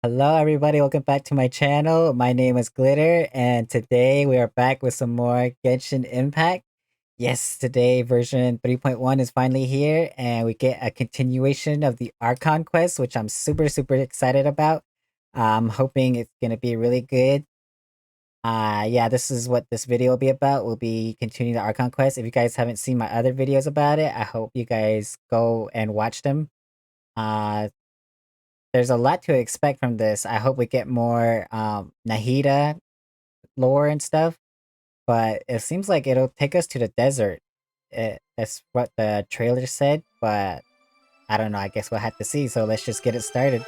Hello everybody, welcome back to my channel. My name is Glitter and today we are back with some more Genshin Impact. Yes, today version 3.1 is finally here and we get a continuation of the Archon quest, which I'm super excited about. I'm hoping it's gonna be really good. Yeah, this is what this video will be about. We'll be continuing the Archon quest. If you guys haven't seen my other videos about it, I hope you guys go and watch them. Uh there's a lot to expect from this. I hope we get more Nahida lore and stuff, but it seems like it'll take us to the desert. That's what the trailer said, but I don't know. I guess we'll have to see. So let's just get it started.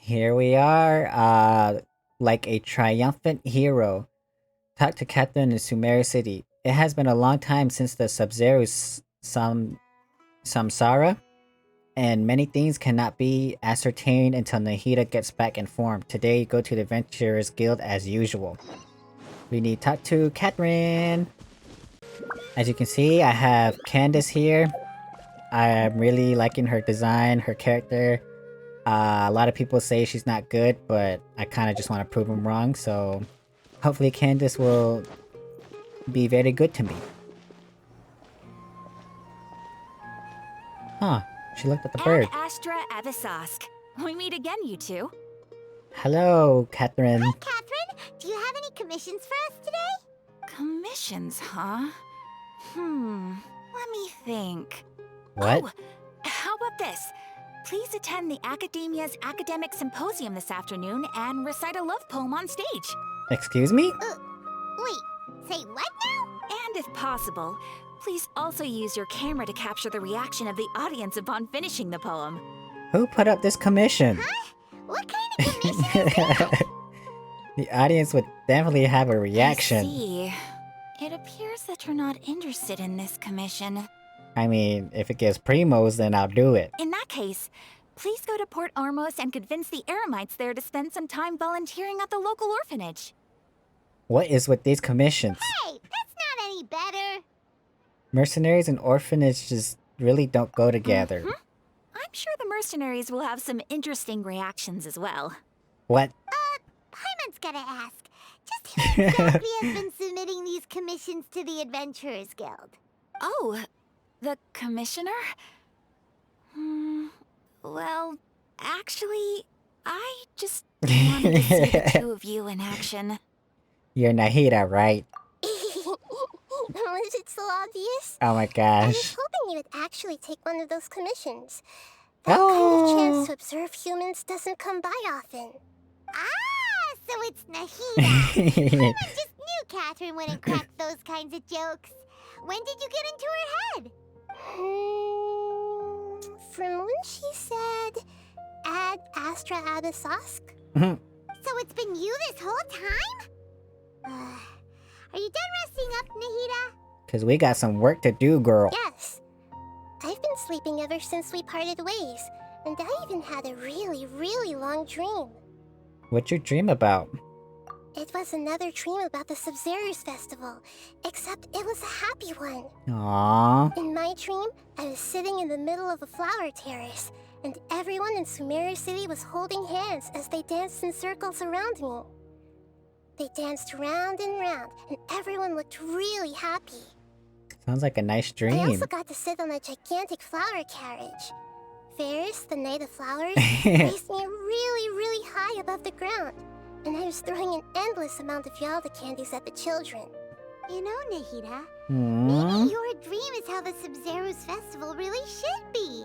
Here we are, like a triumphant hero. Talk to Catherine in Sumeru City. It has been a long time since the Sub-Zero Samsara, and many things cannot be ascertained until Nahida gets back in form. Today, go to the Adventurers Guild as usual. We need to talk to Catherine. As you can see, I have Candace here. I'm really liking her design, her character. A lot of people say she's not good, but I kind of just want to prove them wrong, so hopefully Candace will be very good to me. Huh, she looked at the bird. Astra Avisask. We meet again, you two. Hello, Catherine. Hi, Catherine. Do you have any commissions for us today? Commissions, huh? Let me think. What? Oh, how about this? Please attend the Akademiya's Academic Symposium this afternoon and recite a love poem on stage. Excuse me? Wait, say what now? And if possible, please also use your camera to capture the reaction of the audience upon finishing the poem. Who put up this commission? Huh? What kind of commission is that? The audience would definitely have a reaction. I see. It appears that you're not interested in this commission. I mean, if it gives primos, then I'll do it. In that case, please go to Port Armos and convince the Eremites there to spend some time volunteering at the local orphanage. What is with these commissions? Hey, that's not any better. Mercenaries and orphanages really don't go together. I'm sure the mercenaries will have some interesting reactions as well. What? Paimon's gotta ask. Just who exactly has been submitting these commissions to the Adventurers Guild? Oh, the commissioner? Well, actually, I just wanted to see the two of you in action. You're Nahida, right? Was it so obvious? Oh my I gosh. was hoping you would actually take one of those commissions. That kind of chance to observe humans doesn't come by often. Ah, so it's Nahida. I just knew Catherine wouldn't crack those kinds of jokes. When did you get into her head? From when she said, Ad Astra Abisask? So it's been you this whole time? Are you done resting up, Nahida? Cause we got some work to do, girl. Yes. I've been sleeping ever since we parted ways, and I even had a really long dream. What you dream about? It was another dream about the Sub-Zero's festival, except it was a happy one. Aww. In my dream, I was sitting in the middle of a flower terrace, and everyone in Sumeru City was holding hands as they danced in circles around me. They danced round and round, and everyone looked really happy. Sounds like a nice I dream. also got to sit on a gigantic flower carriage. Ferris, the Knight of Flowers, placed me really high above the ground, and I was throwing an endless amount of Yalda candies at the children. You know, Nahida, Hmm? maybe your dream is how the Sub-Zero's festival really should be.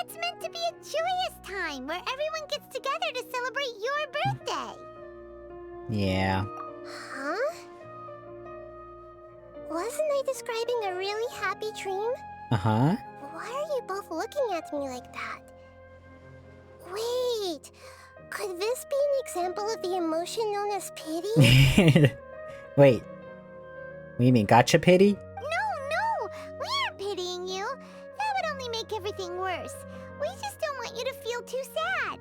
It's meant to be a joyous time where everyone gets together to celebrate your birthday. Yeah. Huh? Wasn't I describing a really happy dream? Uh-huh. Why are you both looking at me like that? Wait, could this be an example of the emotion known as pity? Wait. What do you mean, gotcha pity? No, we aren't pitying you. That would only make everything worse. We just don't want you to feel too sad.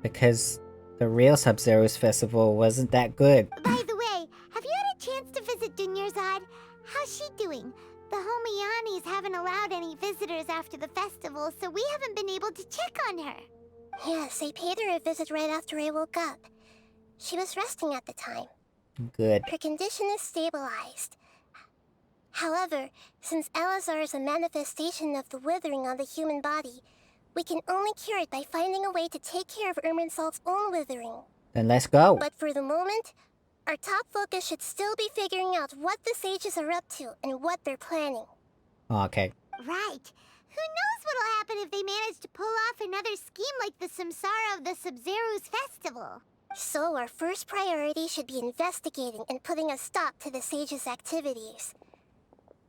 Because the real Sub-Zero's festival wasn't that good. By the way, have you had a chance to visit Dunyarzad? How's she doing? The Homiyanis haven't allowed any visitors after the festival, so we haven't been able to check on her. Yes, I paid her a visit right after I woke up. She was resting at the time. Good. Her condition is stabilized. However, since Elazar is a manifestation of the withering on the human body, we can only cure it by finding a way to take care of Irminsul's own withering. Then let's go. But for the moment, our top focus should still be figuring out what the sages are up to and what they're planning. Okay. Right. Who knows what'll happen if they manage to pull off another scheme like the Samsara of the Sub-Zero's festival. So our first priority should be investigating and putting a stop to the sages' activities.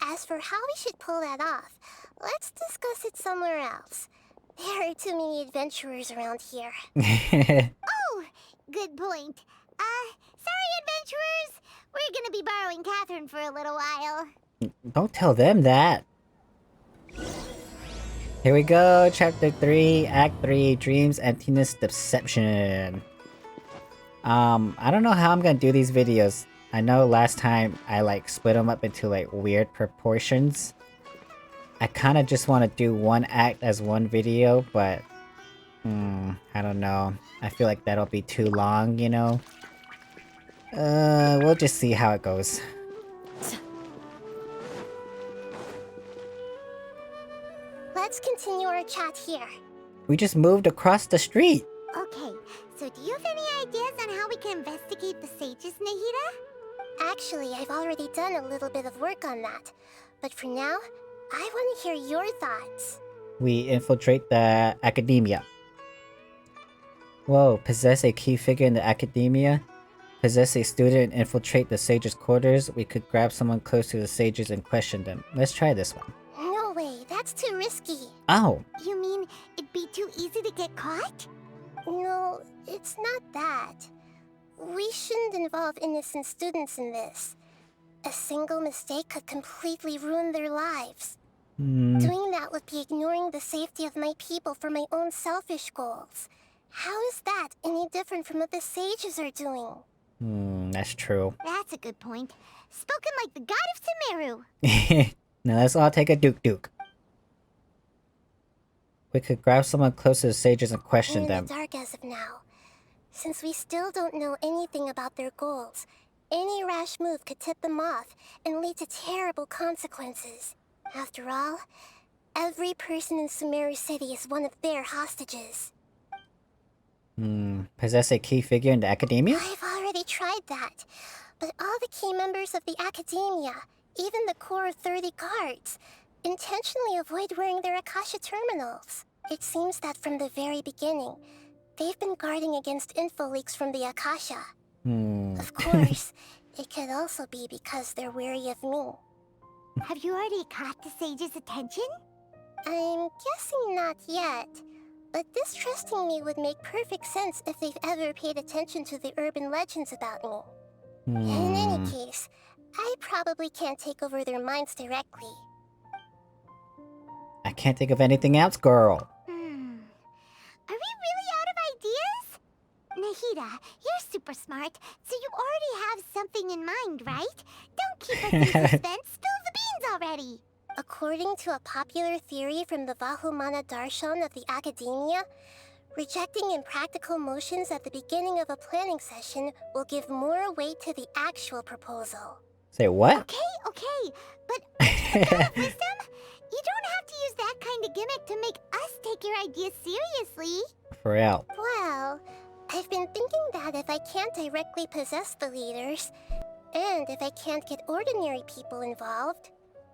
As for how we should pull that off, let's discuss it somewhere else. There are too many adventurers around here. Oh, good point. Sorry, adventurers. We're gonna be borrowing Catherine for a little while. Don't tell them that. Here we go, Chapter 3, Act 3, Dreams, Emptiness, Deception. I don't know how I'm gonna do these videos. I know last time I split them up into weird proportions. I kind of just want to do one act as one video, but I don't know. I feel like that'll be too long, you know? We'll just see how it goes. Let's continue our chat here. We just moved across the street. Okay, so do you have any ideas on how we can investigate the sages, Nahida? Actually, I've already done a little bit of work on that. But for now, I want to hear your thoughts. We infiltrate the Akademiya. Whoa, possess a key figure in the Akademiya? Possess a student and infiltrate the sages' quarters? We could grab someone close to the sages and question them. Let's try this one. No way, that's too risky. Oh! You mean it'd be too easy to get caught? No, it's not that. We shouldn't involve innocent students in this. A single mistake could completely ruin their lives. Doing that would be ignoring the safety of my people for my own selfish goals. How is that any different from what the sages are doing? That's true. That's a good point. Spoken like the god of Sumeru. Now let's all take a duke. We could grab someone close to the sages and question We're them. in the dark as of now. Since we still don't know anything about their goals, any rash move could tip them off and lead to terrible consequences. After all, every person in Sumeru City is one of their hostages. Possess a key figure in the Akademiya? I've already tried that, but all the key members of the Akademiya, even the core of 30 guards, intentionally avoid wearing their Akasha terminals. It seems that from the very beginning, they've been guarding against info leaks from the Akasha. Of course, it could also be because they're wary of me. Have you already caught the sage's attention? I'm guessing not yet, but distrusting me would make perfect sense if they've ever paid attention to the urban legends about me. In any case, I probably can't take over their minds directly. I can't think of anything else, girl. Are we really out of ideas? Nahida, you're super smart, so you already have something in mind, right? Don't keep us in suspense. Spill the beans already. According to a popular theory from the Vahumana Darshan of the Akademiya, Rejecting impractical motions at the beginning of a planning session will give more weight to the actual proposal. Say what? Okay, but God of wisdom, you don't have to use that kind of gimmick to make us take your ideas seriously. For real. Well, I've been thinking that if I can't directly possess the leaders, and if I can't get ordinary people involved,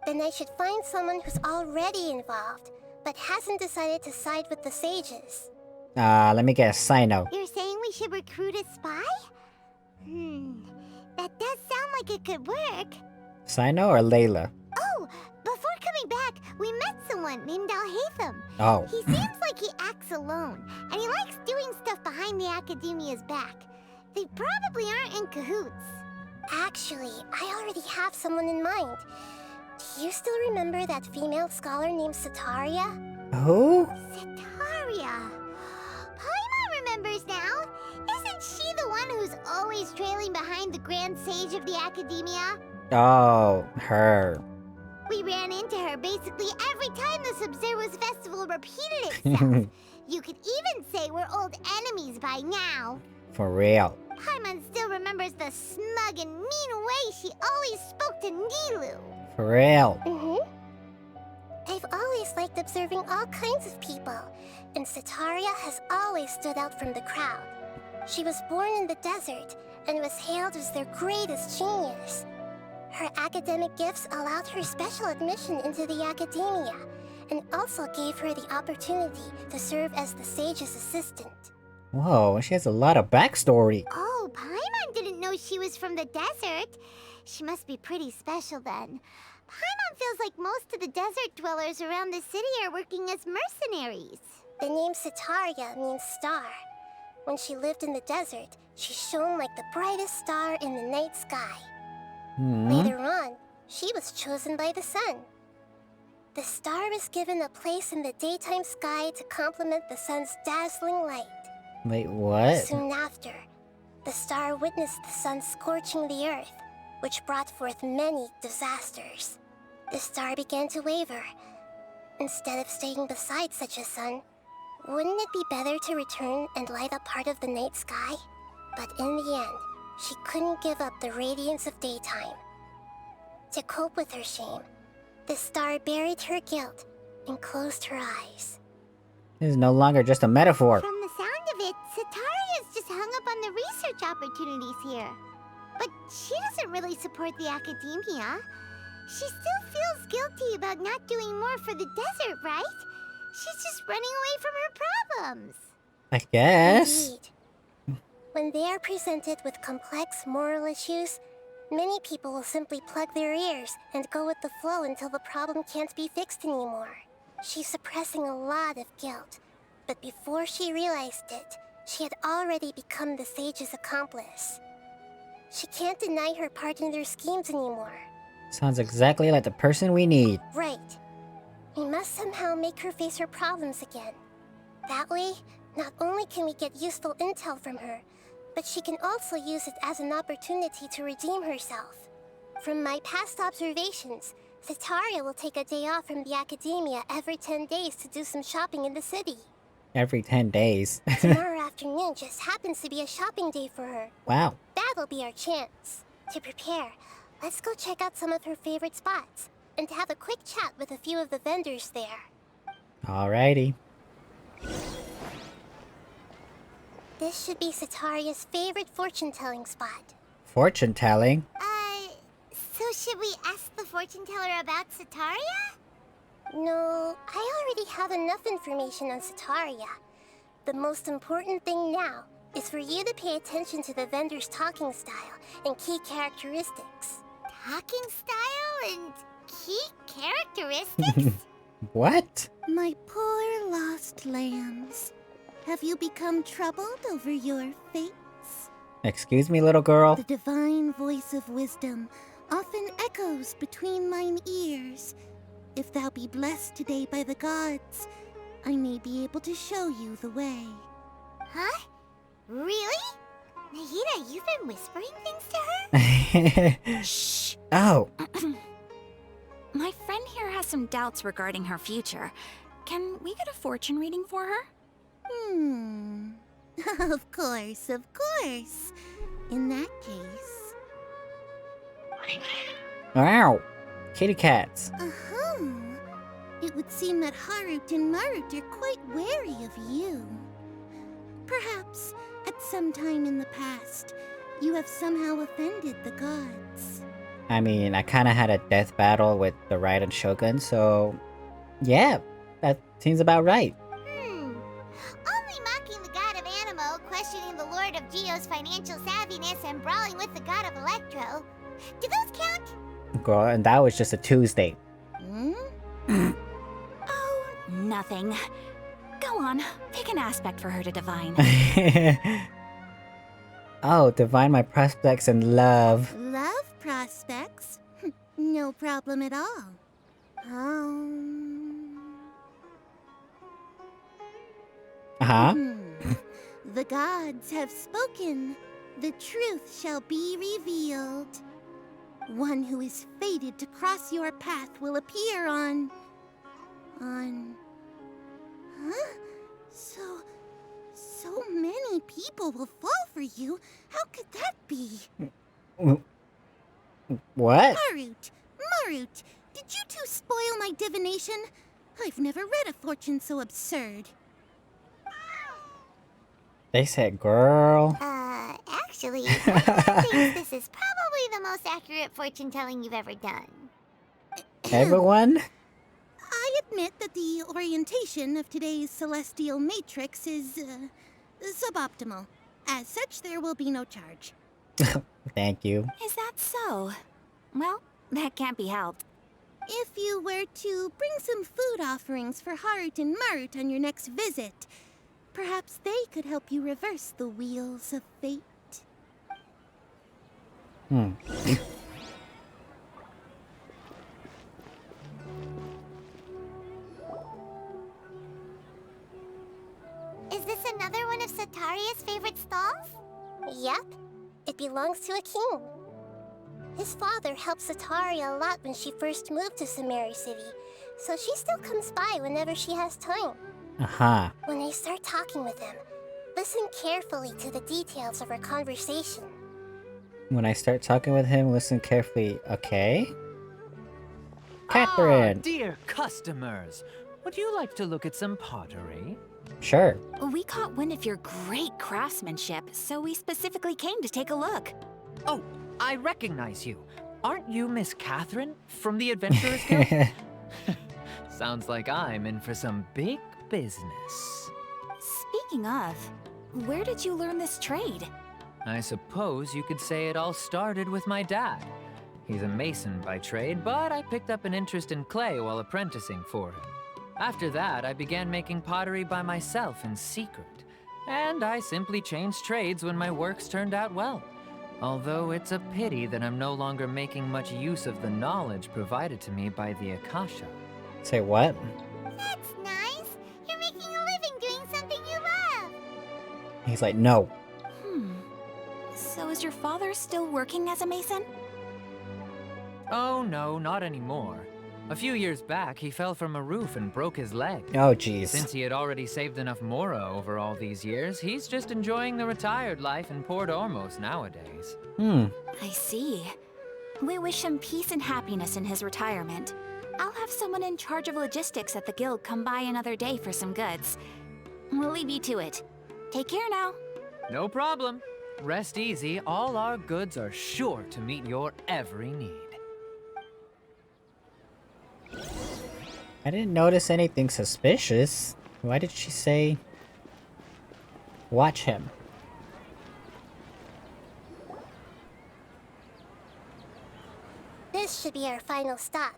then I should find someone who's already involved, but hasn't decided to side with the sages. Let me guess. Sino. You're saying we should recruit a spy? That does sound like it could work. Sino or Layla? Oh, before coming back, we met someone named Alhaitham. Oh. He seems like he acts alone, and he likes doing stuff behind the Akademiya's back. They probably aren't in cahoots. Actually, I already have someone in mind. Do you still remember that female scholar named Setaria? Who? Setaria. Paimon remembers now. Isn't she the one who's always trailing behind the Grand Sage of the Akademiya? Oh, her. We ran into her basically every time the Sub-Zero's festival repeated itself. You could even say we're old enemies by now. For real. Paimon still remembers the smug and mean way she always spoke to Nilu. For real. I've always liked observing all kinds of people, and Setaria has always stood out from the crowd. She was born in the desert and was hailed as their greatest genius. Her academic gifts allowed her special admission into the Akademiya, and also gave her the opportunity to serve as the sage's assistant. Whoa, she has a lot of backstory. Oh, Paimon didn't know she was from the desert. She must be pretty special then. Paimon feels like most of the desert dwellers around the city are working as mercenaries. The name Setaria means star. When she lived in the desert, she shone like the brightest star in the night sky. Later on, she was chosen by the sun. The star was given a place in the daytime sky to complement the sun's dazzling light. Wait, what? Soon after, the star witnessed the sun scorching the earth, which brought forth many disasters. The star began to waver. Instead of staying beside such a sun, wouldn't it be better to return and light up part of the night sky? But in the end, she couldn't give up the radiance of daytime. To cope with her shame, the star buried her guilt and closed her eyes. This is no longer just a metaphor. From the sound of it, Setaria's just hung up on the research opportunities here. But she doesn't really support the Akademiya. She still feels guilty about not doing more for the desert, right? She's just running away from her problems. I guess. Indeed. When they are presented with complex moral issues, many people will simply plug their ears and go with the flow until the problem can't be fixed anymore. She's suppressing a lot of guilt, but before she realized it, she had already become the sage's accomplice. She can't deny her part in their schemes anymore. Sounds exactly like the person we need. Right. We must somehow make her face her problems again. That way, not only can we get useful intel from her, but she can also use it as an opportunity to redeem herself. From my past observations, Setaria will take a day off from the Akademiya every 10 days to do some shopping in the city. Every 10 days. Tomorrow afternoon just happens to be a shopping day for her. Wow. That'll be our chance. To prepare, let's go check out some of her favorite spots, and have a quick chat with a few of the vendors there. Alrighty. This should be Setaria's favorite fortune-telling spot. Fortune telling? So should we ask the fortune teller about Setaria? No, I already have enough information on Setaria. The most important thing now is for you to pay attention to the vendor's talking style and key characteristics. Talking style and key characteristics? What? My poor lost lambs. Have you become troubled over your fates? Excuse me, little girl? The divine voice of wisdom often echoes between mine ears. If thou be blessed today by the gods, I may be able to show you the way. Huh? Really? Nahida, you've been whispering things to her? Shh. Oh. My friend here has some doubts regarding her future. Can we get a fortune reading for her? Of course, of course. In that case... Wow! Kitty cats. Uh-huh. It would seem that Harut and Marut are quite wary of you. Perhaps, at some time in the past, you have somehow offended the gods. I mean, I kinda had a death battle with the Raiden Shogun, so... Yeah, that seems about right. Only mocking the god of Animo, questioning the lord of Geo's financial savviness, and brawling with the god of Electro. Do those count? Girl, and that was just a Tuesday. Oh, nothing. Go on, pick an aspect for her to divine. Oh, divine my prospects in love. Love prospects? No problem at all. Uh-huh. The gods have spoken. The truth shall be revealed. One who is fated to cross your path will appear on... Huh? So many people will fall for you. How could that be? What? Marut, did you two spoil my divination? I've never read a fortune so absurd. They said girl. Actually, everyone thinks this is probably the most accurate fortune telling you've ever done. Everyone? I admit that the orientation of today's celestial matrix is, suboptimal. As such, there will be no charge. Thank you. Is that so? Well, that can't be helped. If you were to bring some food offerings for Harut and Marut on your next visit, perhaps they could help you reverse the wheels of fate. Is this another one of Sataria's favorite stalls? Yep. It belongs to a king. His father helped Sataria a lot when she first moved to Samari City, so she still comes by whenever she has time. Uh-huh. When I start talking with him, listen carefully to the details of our conversation. When I start talking with him, listen carefully. Okay? Catherine! Dear customers, would you like to look at some pottery? Sure. We caught wind of your great craftsmanship, so we specifically came to take a look. Oh, I recognize you. Aren't you Miss Catherine from the Adventurers Guild? Sounds like I'm in for some big business. Speaking of, where did you learn this trade? I suppose you could say it all started with my dad. He's a mason by trade, but I picked up an interest in clay while apprenticing for him. After that, I began making pottery by myself in secret, and I simply changed trades when my works turned out well. Although it's a pity that I'm no longer making much use of the knowledge provided to me by the Akasha. Say what? That's nice. You're making a living doing something you love. He's like, no. So is your father still working as a mason? Oh no, not anymore. A few years back, he fell from a roof and broke his leg. Oh, jeez. Since he had already saved enough Mora over all these years, he's just enjoying the retired life in Port Ormos nowadays. I see. We wish him peace and happiness in his retirement. I'll have someone in charge of logistics at the guild come by another day for some goods. We'll leave you to it. Take care now. No problem. Rest easy, all our goods are sure to meet your every need. I didn't notice anything suspicious. Why did she say... watch him? This should be our final stop.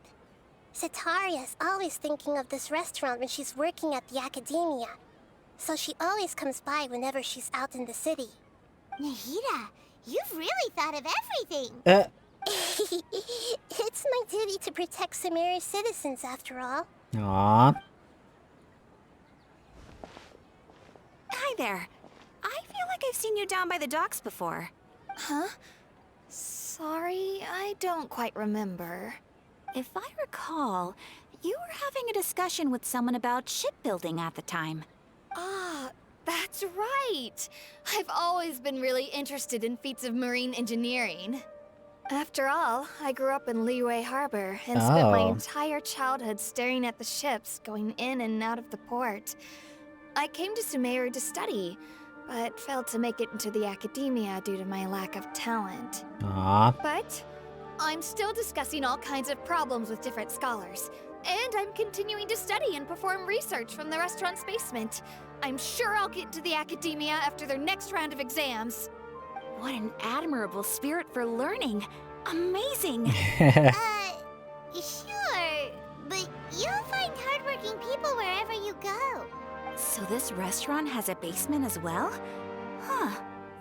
Sataria's always thinking of this restaurant when she's working at the Akademiya, so she always comes by whenever she's out in the city. Nahida, you've really thought of everything. It's my duty to protect Samari's citizens, after all. Aww. Hi there. I feel like I've seen you down by the docks before. Huh? Sorry, I don't quite remember. If I recall, you were having a discussion with someone about shipbuilding at the time. Ah, that's right! I've always been really interested in feats of marine engineering. After all, I grew up in Liyue Harbor and spent my Oh. entire childhood staring at the ships going in and out of the port. I came to Sumeru to study, but failed to make it into the Akademiya due to my lack of talent. Aw. But I'm still discussing all kinds of problems with different scholars, and I'm continuing to study and perform research from the restaurant's basement. I'm sure I'll get to the Akademiya after their next round of exams. What an admirable spirit for learning. Amazing. Sure, but you'll find hardworking people wherever you go. So this restaurant has a basement as well? Huh.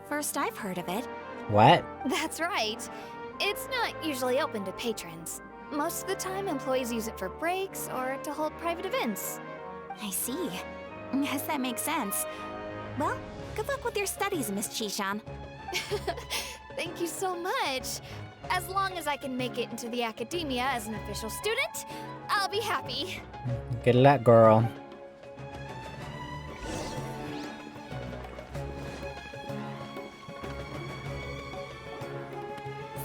First I've heard of it. What? That's right. It's not usually open to patrons. Most of the time, employees use it for breaks or to hold private events. I see. Guess that makes sense. Well, good luck with your studies, Miss Chishan. Thank you so much. As long as I can make it into the Akademiya as an official student, I'll be happy. Good luck, girl.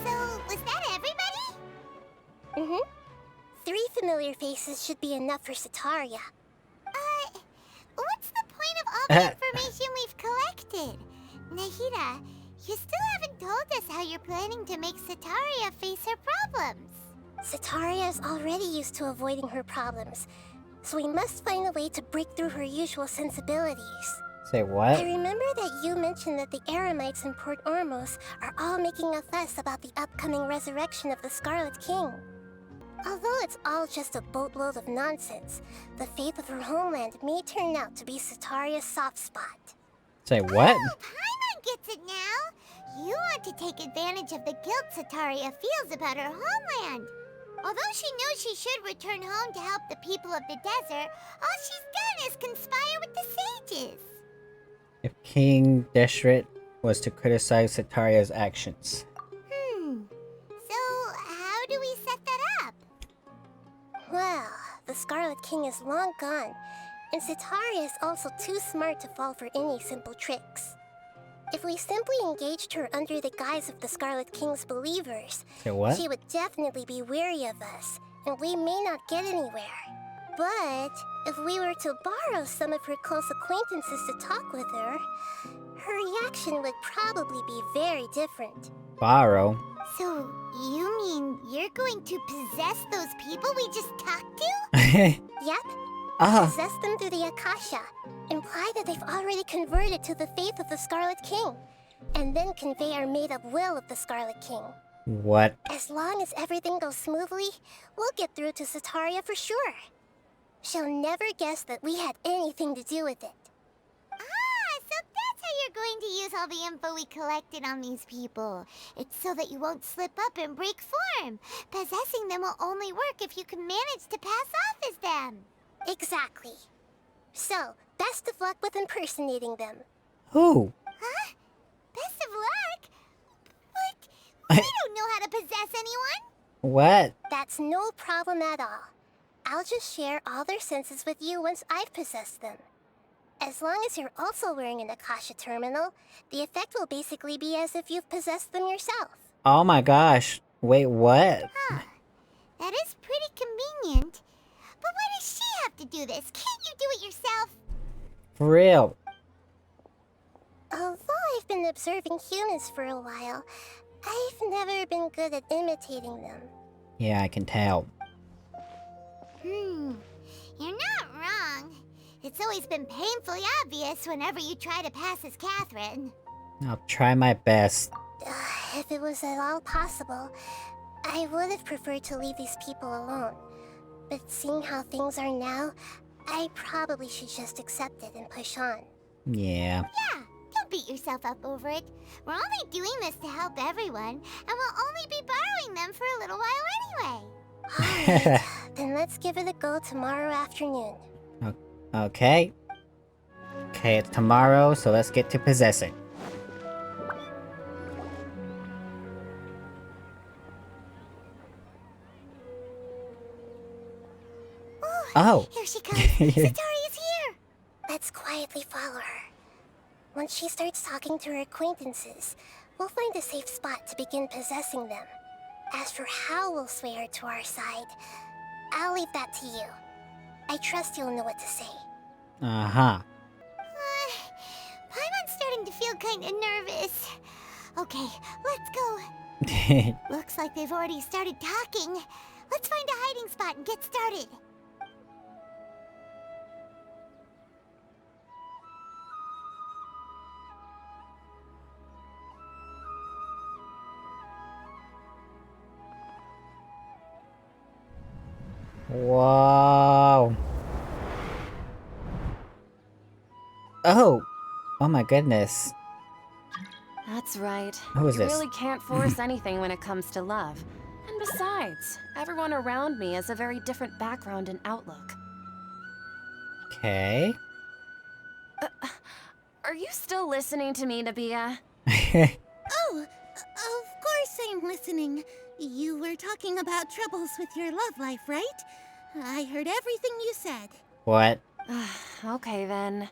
So, was that everybody? Mm-hmm. 3 familiar faces should be enough for Sataria. What's the point of all the information we've collected? Nahida, you still haven't told us how you're planning to make Sataria face her problems. Sataria is already used to avoiding her problems, so we must find a way to break through her usual sensibilities. Say I what? remember that you mentioned that the Eremites in Port Ormos are all making a fuss about the upcoming resurrection of the Scarlet King. Although it's all just a boatload of nonsense, the faith of her homeland may turn out to be Sataria's soft spot. Say what? Oh, Paimon gets it now. You want to take advantage of the guilt Sataria feels about her homeland. Although she knows she should return home to help the people of the desert, all she's done is conspire with the sages. If King Deshret was to criticize Sataria's actions. So, how do we set that up? Well, the Scarlet King is long gone, and Sataria is also too smart to fall for any simple tricks. If we simply engaged her under the guise of the Scarlet King's believers, Say what? she would definitely be wary of us, and we may not get anywhere. But if we were to borrow some of her close acquaintances to talk with her, her reaction would probably be very different. Borrow? So, you mean you're going to possess those people we just talked to? Yep, Ah, possess them through the Akasha, imply that they've already converted to the faith of the Scarlet King, and then convey our made-up will of the Scarlet King. what? As long as everything goes smoothly, we'll get through to Sataria for sure. She'll never guess that we had anything to do with it. So that's how you're going to use all the info we collected on these people. It's so that you won't slip up and break form. Possessing them will only work if you can manage to pass off as them. Exactly. So, best of luck with impersonating them. Who? Huh? Best of luck? But we don't know how to possess anyone. What? That's no problem at all. I'll just share all their senses with you once I've possessed them. As long as you're also wearing an Akasha terminal, the effect will basically be as if you've possessed them yourself. Oh my gosh. Wait, what? That is pretty convenient. But why does she have to do this? Can't you do it yourself? For real? Although I've been observing humans for a while, I've never been good at imitating them. Yeah, I can tell. You're not wrong. It's always been painfully obvious whenever you try to pass as Catherine. I'll try my best. If it was at all possible, I would have preferred to leave these people alone. But seeing how things are now, I probably should just accept it and push on. Yeah. Yeah, don't beat yourself up over it. We're only doing this to help everyone, and we'll only be borrowing them for a little while anyway. Alright, then let's give it a go tomorrow afternoon. Okay. Okay, it's tomorrow, so let's get to possessing. Oh. Here she comes. Sataria's here. Let's quietly quietly follow her. Once she starts talking to her acquaintances, we'll find a safe spot to begin possessing them. As for how we'll sway her to our side, I'll leave that to you. I trust you'll know what to say. Uh-huh. Paimon's starting to feel kinda nervous. Okay, let's go. Looks like they've already started talking. Let's find a hiding spot and get started. Whoa. Oh. Oh my goodness. That's right. Who is you this? really can't force anything when it comes to love. And besides, everyone around me has a very different background and outlook. Okay. Are you still listening to me, Nahida? Oh, of course I'm listening. You were talking about troubles with your love life, right? I heard everything you said. What? Okay then.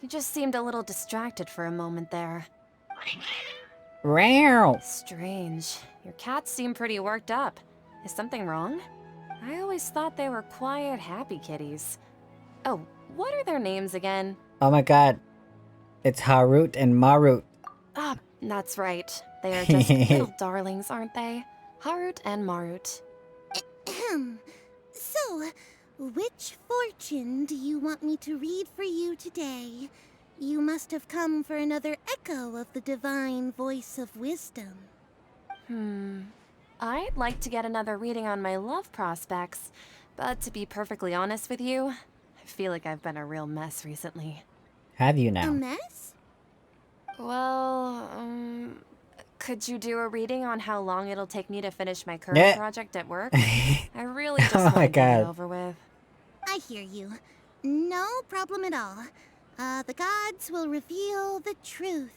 You just seemed a little distracted for a moment there. Row. Strange. Your cats seem pretty worked up. Is something wrong? I always thought they were quiet, happy kitties. Oh, what are their names again? Oh my god. It's Harut and Marut. Ah, that's right. They are just little darlings, aren't they? Harut and Marut. Ahem. So, which fortune do you want me to read for you today? You must have come for another echo of the divine voice of wisdom. I'd like to get another reading on my love prospects, but to be perfectly honest with you, I feel like I've been a real mess recently. Have you A now? mess? Well, could you do a reading on how long it'll take me to finish my current project at work? I really just Oh want my to get it God. over with. I hear you. No problem at all. The gods will reveal the truth.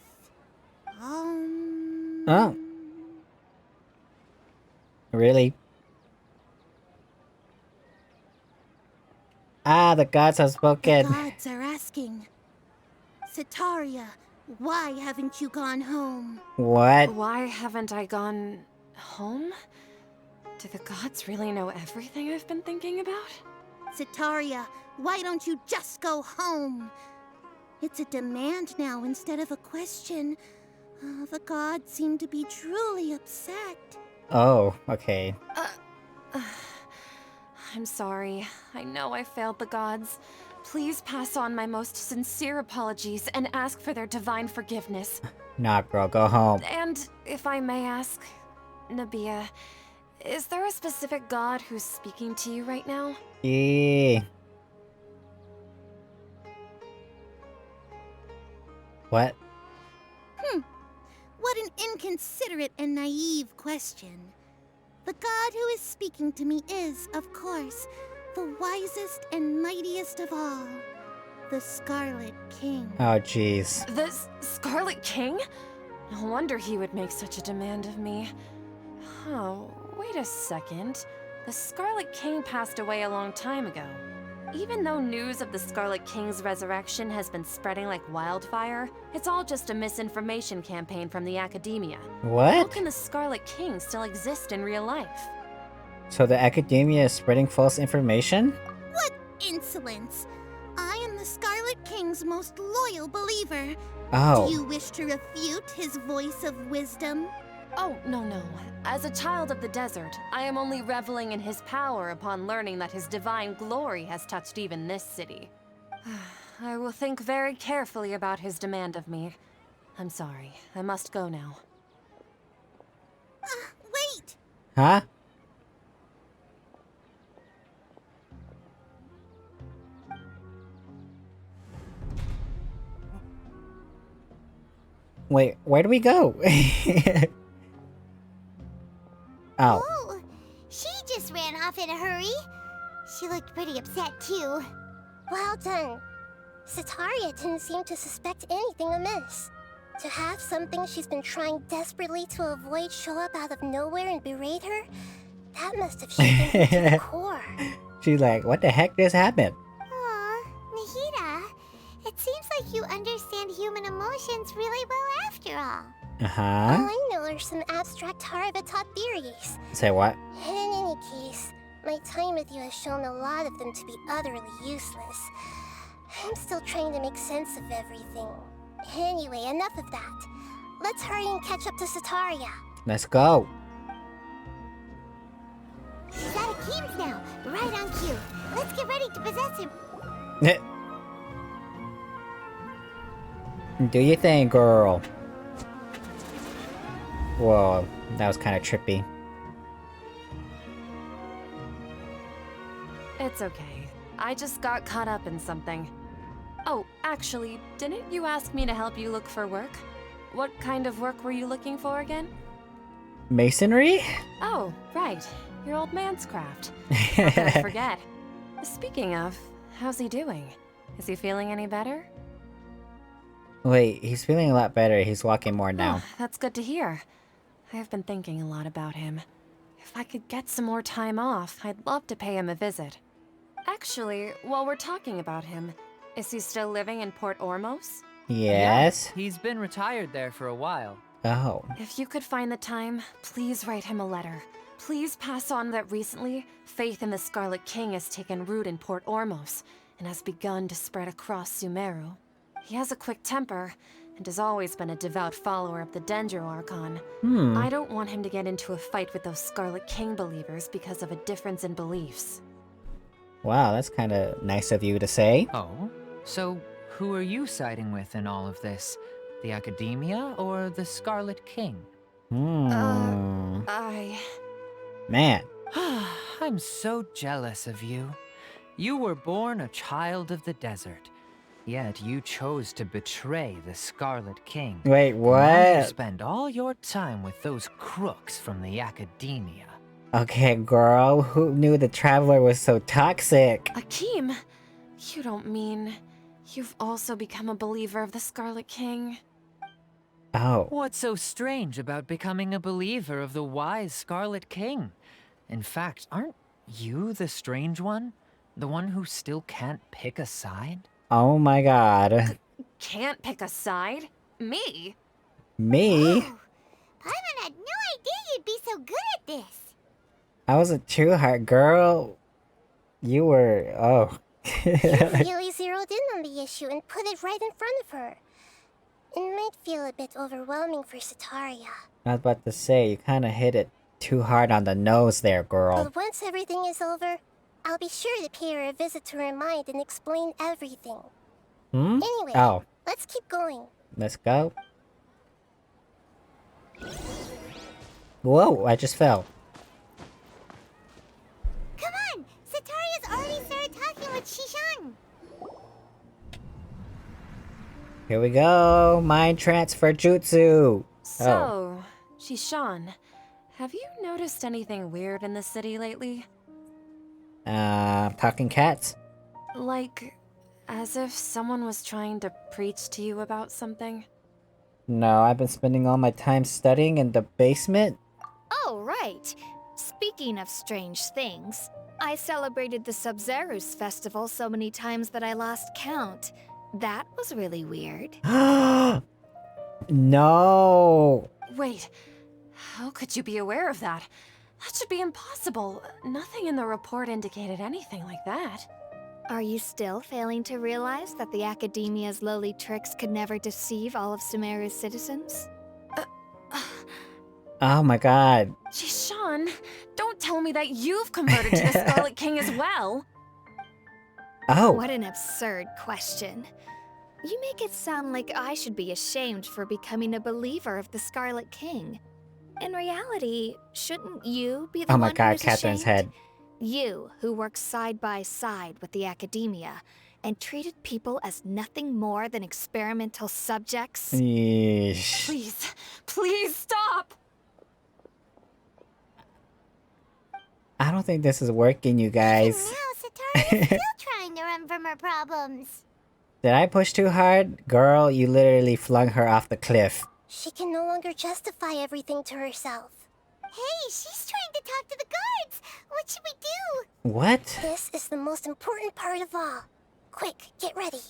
Oh. Really? Ah, the gods have The spoken. gods are asking. Sitaria, why haven't you gone home? What? Why haven't I gone home? Do the gods really know everything I've been thinking about? Sitaria, why don't you just go home? It's a demand now instead of a question. The gods seem to be truly upset. Oh, okay. I'm sorry. I know I failed the gods. Please pass on my most sincere apologies and ask for their divine forgiveness. Nah, girl, go home. And if I may ask, Nabia, is there a specific god who's speaking to you right now? Eee. What? What an inconsiderate and naive question. The god who is speaking to me is, of course, the wisest and mightiest of all, the Scarlet King. Oh, jeez. The Scarlet King? No wonder he would make such a demand of me. Oh, wait a second. The Scarlet King passed away a long time ago. Even though news of the Scarlet King's resurrection has been spreading like wildfire, it's all just a misinformation campaign from the Akademiya. How What? can the Scarlet King still exist in real life? So the Akademiya is spreading false information? What insolence! I am the Scarlet King's most loyal believer. Oh. Do you wish to refute his voice of wisdom? Oh, no. As a child of the desert, I am only reveling in his power upon learning that his divine glory has touched even this city. I will think very carefully about his demand of me. I'm sorry. I must go now. Wait! Huh? Wait, where do we go? Oh. Oh, she just ran off in a hurry. She looked pretty upset too. Well done. Sitaria didn't seem to suspect anything amiss. To have something she's been trying desperately to avoid show up out of nowhere and berate her, that must have shaken her to the core. She's like, what the heck just happened? Aw, Nahida, it seems like like you understand human emotions really well after all. Uh-huh. All I know are some abstract Harbinger theories. Say what? In any case, my time with you has shown a lot of them to be utterly useless. I'm still trying to make sense of everything. Anyway, enough of that. Let's hurry and catch up to Sataria. Let's go. He's at Akim's now, right on cue. Let's get ready to possess him. Do your thing, girl. Whoa, that was kind of trippy. It's okay. I just got caught up in something. Oh, actually, didn't you ask me to help you look for work? What kind of work were you looking for again? Masonry? Oh, right. Your old man's craft. How could I forget? Speaking of, how's he doing? Is he feeling any better? Wait, he's feeling a lot better. He's walking more now. Oh, that's good to hear. I've been thinking a lot about him. If I could get some more time off, I'd love to pay him a visit. Actually, while we're talking about him, is he still living in Port Ormos? Yes? Yeah, he's been retired there for a while. Oh. If you could find the time, please write him a letter. Please pass on that recently, faith in the Scarlet King has taken root in Port Ormos and has begun to spread across Sumeru. He has a quick temper and has always been a devout follower of the Dendro Archon. I don't want him to get into a fight with those Scarlet King believers because of a difference in beliefs. Wow, that's kind of nice of you to say. Oh? So, who are you siding with in all of this? The Akademiya or the Scarlet King? Man. I'm so jealous of you. You were born a child of the desert, yet you chose to betray the Scarlet King. Wait, Now you what? spend all your time with those crooks from the Akademiya. Okay, girl, who knew the Traveler was so toxic? Akeem, you don't mean you've also become a believer of the Scarlet King? Oh. What's so strange about becoming a believer of the wise Scarlet King? In fact, aren't you the strange one? The one who still can't pick a side? Oh my god. Can't pick a side? Me? Me? Paimon had no idea you'd be so good at this. I was a true heart girl. You were... oh. You really zeroed in on the issue and put it right in front of her. It might feel a bit overwhelming for Sataria. I was about to say, you kind of hit it too hard on the nose there, girl. But once everything is over, I'll be sure to pay her a visit to her mind and explain everything. Anyway, Oh, let's keep going. let's go. Whoa, I just fell. Come on! Sataria's already started talking with Shishan. Here we go. Mind transfer jutsu. So, Shishan, have you noticed anything weird in the city lately? Talking cats? Like, as if someone was trying to preach to you about something? No, I've been spending all my time studying in the basement. Oh, right. Speaking of strange things, I celebrated the Sub-Zerus festival so many times that I lost count. That was really weird. No. Wait, how could you be aware of that? That should be impossible. Nothing in the report indicated anything like that. Are you still failing to realize that the Akademiya's lowly tricks could never deceive all of Sumeru's citizens? Oh my god. Shishan, don't tell me that you've converted to the Scarlet King as well. Oh. What an absurd question. You make it sound like I should be ashamed for becoming a believer of the Scarlet King. In reality, shouldn't you be the Oh one my god, who's Catherine's ashamed? head. You, who worked side by side with the Akademiya and treated people as nothing more than experimental subjects. Yeesh. Please, please stop! I don't think this is working, you guys. Now Sataria's still trying to run from her problems. Did I push too hard? Girl, you literally flung her off the cliff. She can no longer justify everything to herself. Hey, she's trying to talk to the guards. What should we do? What? This is the most important part of all. Quick, get ready.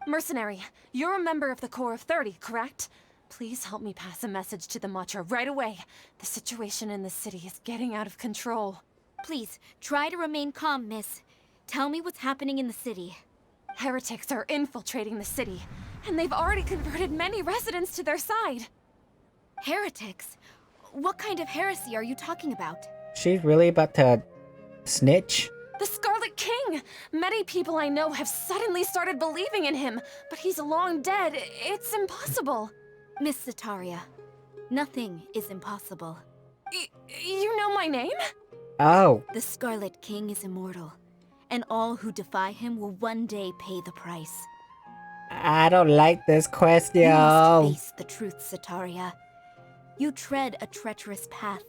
Mercenary, you're a member of the Corps of 30, correct? Please help me pass a message to the Matcha right away. The situation in the city is getting out of control. Please, try to remain calm, miss. Tell me what's happening in the city. Heretics are infiltrating the city, and they've already converted many residents to their side. Heretics? What kind of heresy are you talking about? She's really about to snitch? The Scarlet King! Many people I know have suddenly started believing in him, but he's long dead. It's impossible. Miss Sataria, nothing is impossible. You know my name? Oh. The Scarlet King is immortal, and all who defy him will one day pay the price. I don't like this question. You must face the truth, Sataria. You tread a treacherous path,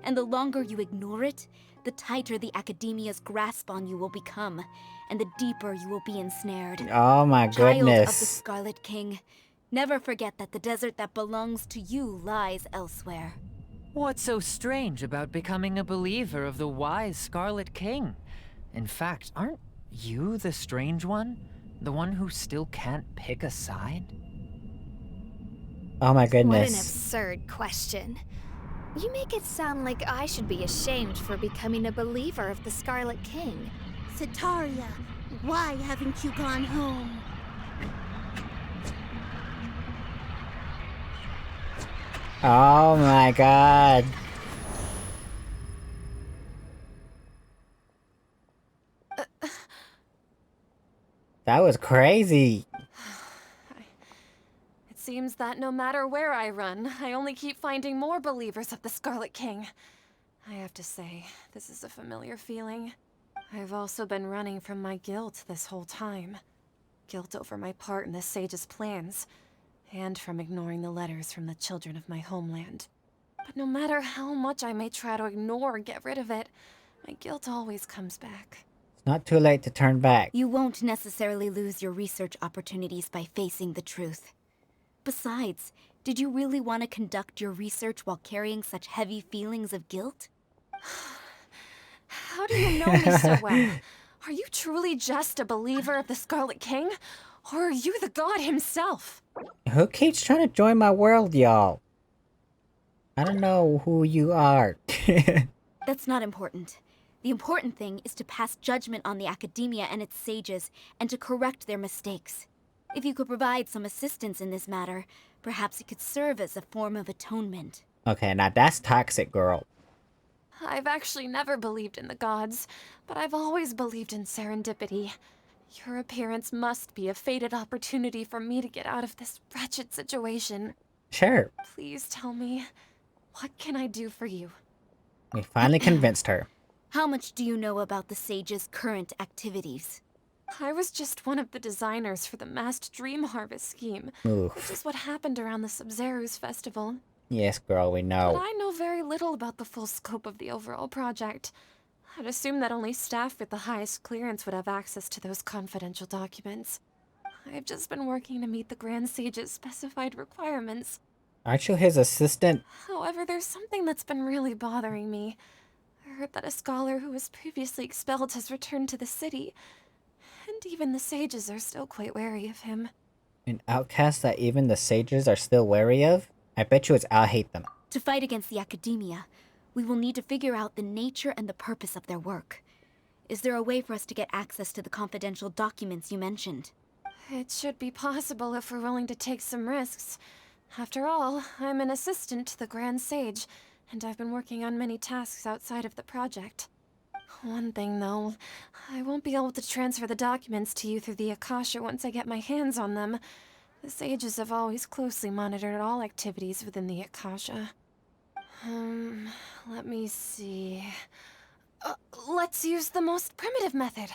and the longer you ignore it, the tighter the Akademiya's grasp on you will become, and the deeper you will be ensnared. Oh my Child of the goodness. Scarlet King, never forget that the desert that belongs to you lies elsewhere. What's so strange about becoming a believer of the wise Scarlet King? In fact, aren't you the strange one? The one who still can't pick a side? Oh my What an goodness. absurd question. You make it sound like I should be ashamed for becoming a believer of the Scarlet King. Sataria, why haven't you gone home? Oh my god. That was crazy. It seems that no matter where I run, I only keep finding more believers of the Scarlet King. I have to say, this is a familiar feeling. I've also been running from my guilt this whole time. Guilt over my part in the Sage's plans, and from ignoring the letters from the children of my homeland. But no matter how much I may try to ignore or get rid of it, my guilt always comes back. It's not too late to turn back. You won't necessarily lose your research opportunities by facing the truth. Besides, did you really want to conduct your research while carrying such heavy feelings of guilt? How do you know me so well? Are you truly just a believer of the Scarlet King? Or are you the god himself? Who keeps trying to join my world, y'all? I don't know who you are. That's not important. The important thing is to pass judgment on the Akademiya and its sages, and to correct their mistakes. If you could provide some assistance in this matter, perhaps it could serve as a form of atonement. Okay, now that's toxic, girl. I've actually never believed in the gods, but I've always believed in serendipity. Your appearance must be a fated opportunity for me to get out of this wretched situation. Sure. Please tell me, what can I do for you? We finally convinced her. How much do you know about the sage's current activities? I was just one of the designers for the massed dream harvest scheme, which Oof. is what happened around the Sub-Zero's festival. Yes, girl, we But know. I know very little about the full scope of the overall project. I'd assume that only staff with the highest clearance would have access to those confidential documents. I've just been working to meet the Grand Sage's specified requirements. Aren't you his assistant? However, there's something that's been really bothering me. I heard that a scholar who was previously expelled has returned to the city, and even the sages are still quite wary of him. An outcast that even the sages are still wary of? I bet you it's I'll hate them. To fight against the Akademiya, we will need to figure out the nature and the purpose of their work. Is there a way for us to get access to the confidential documents you mentioned? It should be possible if we're willing to take some risks. After all, I'm an assistant to the Grand Sage, and I've been working on many tasks outside of the project. One thing, though, I won't be able to transfer the documents to you through the Akasha once I get my hands on them. The sages have always closely monitored all activities within the Akasha. Let me see. Let's use the most primitive method.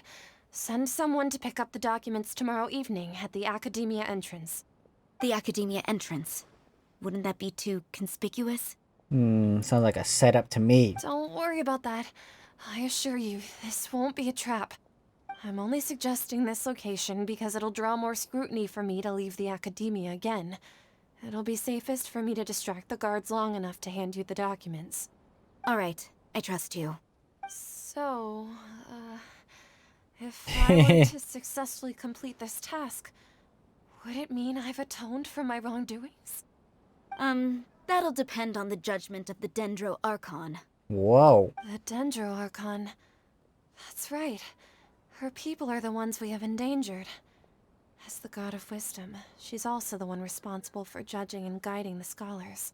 Send someone to pick up the documents tomorrow evening at the Akademiya entrance. The Akademiya entrance. Wouldn't that be too conspicuous? Sounds like a setup to me. Don't worry about that. I assure you, this won't be a trap. I'm only suggesting this location because it'll draw more scrutiny for me to leave the Akademiya again. It'll be safest for me to distract the guards long enough to hand you the documents. All right, I trust you. So, if I were to successfully complete this task, Would it mean I've atoned for my wrongdoings? That'll depend on the judgment of the Dendro Archon. Whoa. The Dendro Archon. That's right. Her people are the ones we have endangered. As the god of wisdom, she's also the one responsible for judging and guiding the scholars.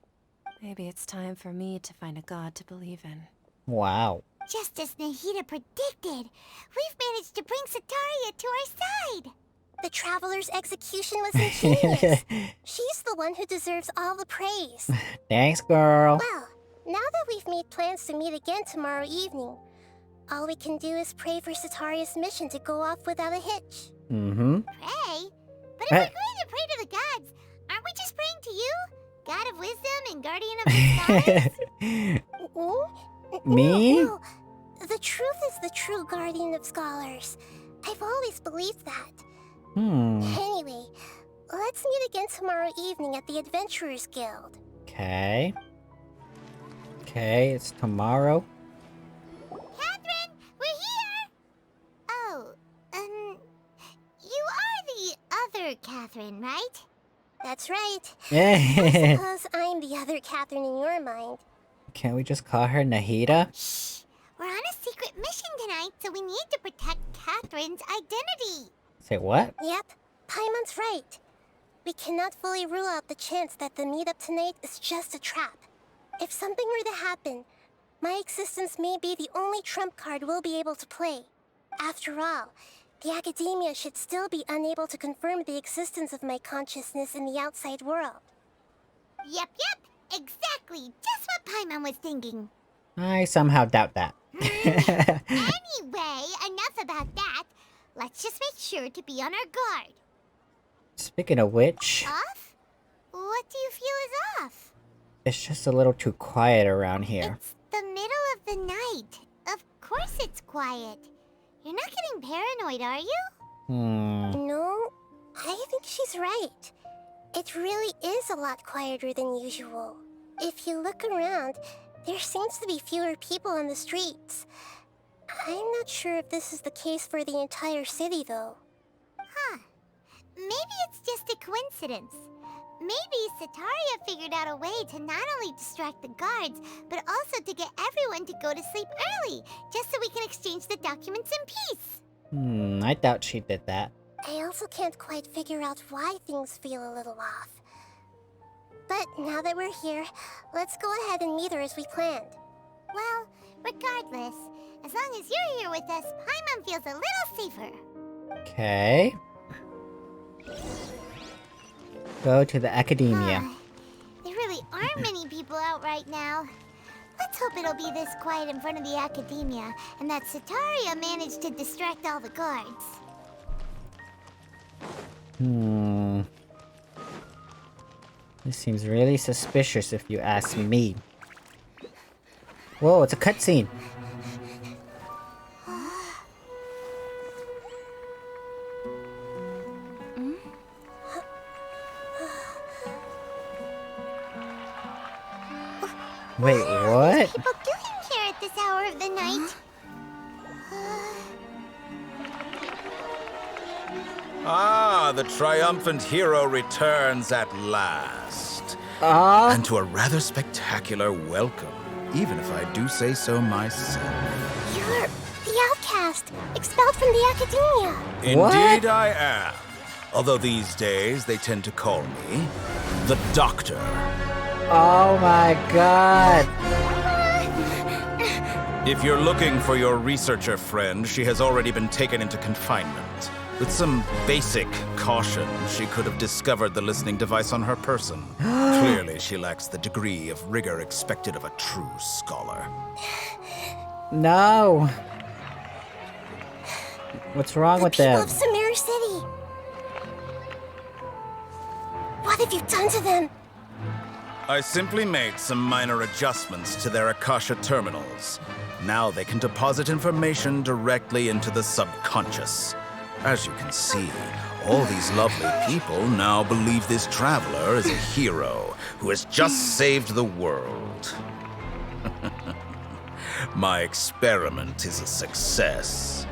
Maybe it's time for me to find a god to believe in. Wow. Just as Nahida predicted, we've managed to bring Sataria to our side. The Traveler's execution was ingenious. She's the one who deserves all the praise. Thanks, girl. Well, now that we've made plans to meet again tomorrow evening, all we can do is pray for Sataria's mission to go off without a hitch. Mm-hmm. Pray? But if we're going to pray to the gods, aren't we just praying to you? God of wisdom and guardian of the scholars? Me? No. The truth is the true guardian of scholars. I've always believed that. Anyway, let's meet again tomorrow evening at the Adventurers Guild. Okay. Okay, it's tomorrow. Catherine, we're here! Oh, you are the other Catherine, right? That's right. I Yeah. suppose I'm the other Catherine in your mind. Can't we just call her Nahida? Shh! We're on a secret mission tonight, so we need to protect Catherine's identity. Say what? Yep, Paimon's right. We cannot fully rule out the chance that the meetup tonight is just a trap. If something were to happen, my existence may be the only trump card we'll be able to play. After all, the Akademiya should still be unable to confirm the existence of my consciousness in the outside world. Yep, exactly. Just what Paimon was thinking. I somehow doubt that. Anyway, enough about that. Let's just make sure to be on our guard. Speaking of which, Off? What do you feel is off? it's just a little too quiet around here. It's the middle of the night. Of course it's quiet. You're not getting paranoid, are you? No, I think she's right. It really is a lot quieter than usual. If you look around, there seems to be fewer people on the streets. I'm not sure if this is the case for the entire city, though. Huh. Maybe it's just a coincidence. Maybe Sataria figured out a way to not only distract the guards, but also to get everyone to go to sleep early, just so we can exchange the documents in peace. I doubt she did that. I also can't quite figure out why things feel a little off. But now that we're here, let's go ahead and meet her as we planned. Well, regardless, as long as you're here with us, Paimon feels a little safer. Okay. Go to the Akademiya. There really aren't many people out right now. Let's hope it'll be this quiet in front of the Akademiya, and that Sataria managed to distract all the guards. This seems really suspicious if you ask me. Whoa, it's a cutscene. Wait, what? People doing here at this hour of the night? Ah, the triumphant hero returns at last. And to a rather spectacular welcome, even if I do say so myself. You're the outcast, expelled from the Akademiya. Indeed I am. Although these days they tend to call me the Doctor. Oh my god. If you're looking for your researcher friend, she has already been taken into confinement. With some basic caution, she could have discovered the listening device on her person. Clearly, she lacks the degree of rigor expected of a true scholar. No. What's wrong with People them? of Samir City. What have you done to them? I simply made some minor adjustments to their Akasha terminals. Now they can deposit information directly into the subconscious. As you can see, all these lovely people now believe this traveler is a hero who has just saved the world. My experiment is a success.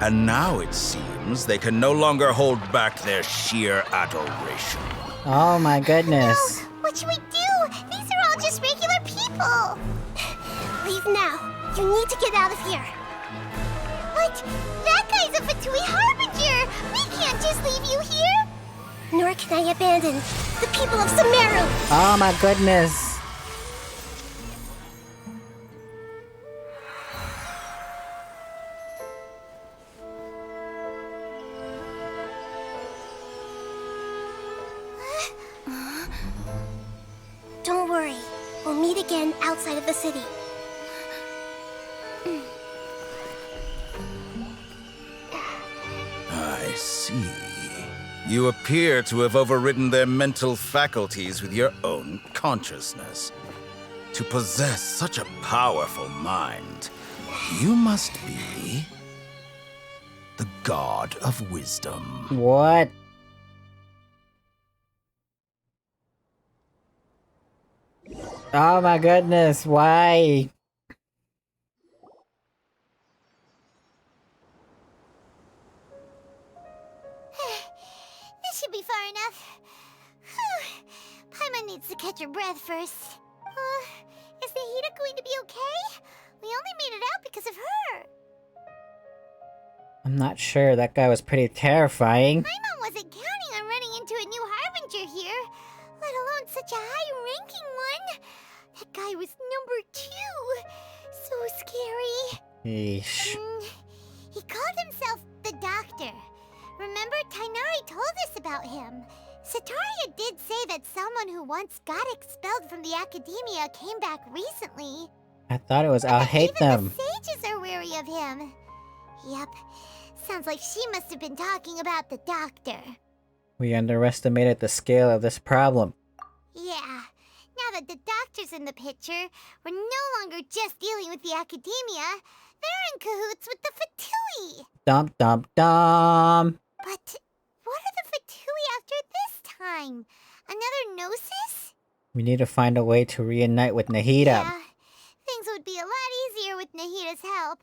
And now it seems they can no longer hold back their sheer adoration. Oh my goodness. No! What should we do? These are all just regular people! Leave now. You need to get out of here. But that guy's a Fatui Harbinger! We can't just leave you here! Nor can I abandon the people of Sumeru! Oh my goodness. Don't worry. We'll meet again outside of the city. I see. You appear to have overridden their mental faculties with your own consciousness. To possess such a powerful mind, you must be the god of wisdom. What? Oh my goodness, why? This should be far enough. Paimon needs to catch her breath first. Is Nahida going to be okay? We only made it out because of her. I'm not sure. That guy was pretty terrifying. Paimon wasn't counting on running into a new Harbinger here, let alone such a high-ranking one. That guy was number 2. So scary. Yeesh. He called himself the Doctor. Remember, Tainari told us about him. Sataria did say that someone who once got expelled from the Akademiya came back recently. I thought it was I'll hate Even them. the sages are wary of him. Yep. Sounds like she must have been talking about the Doctor. We underestimated the scale of this problem. Yeah. Now that the Doctor's in the picture, we're no longer just dealing with the Akademiya. They're in cahoots with the Fatui. Dum dum dum. But what are the Fatui after this time? Another Gnosis? We need to find a way to reunite with Nahida. Yeah. Things would be a lot easier with Nahida's help.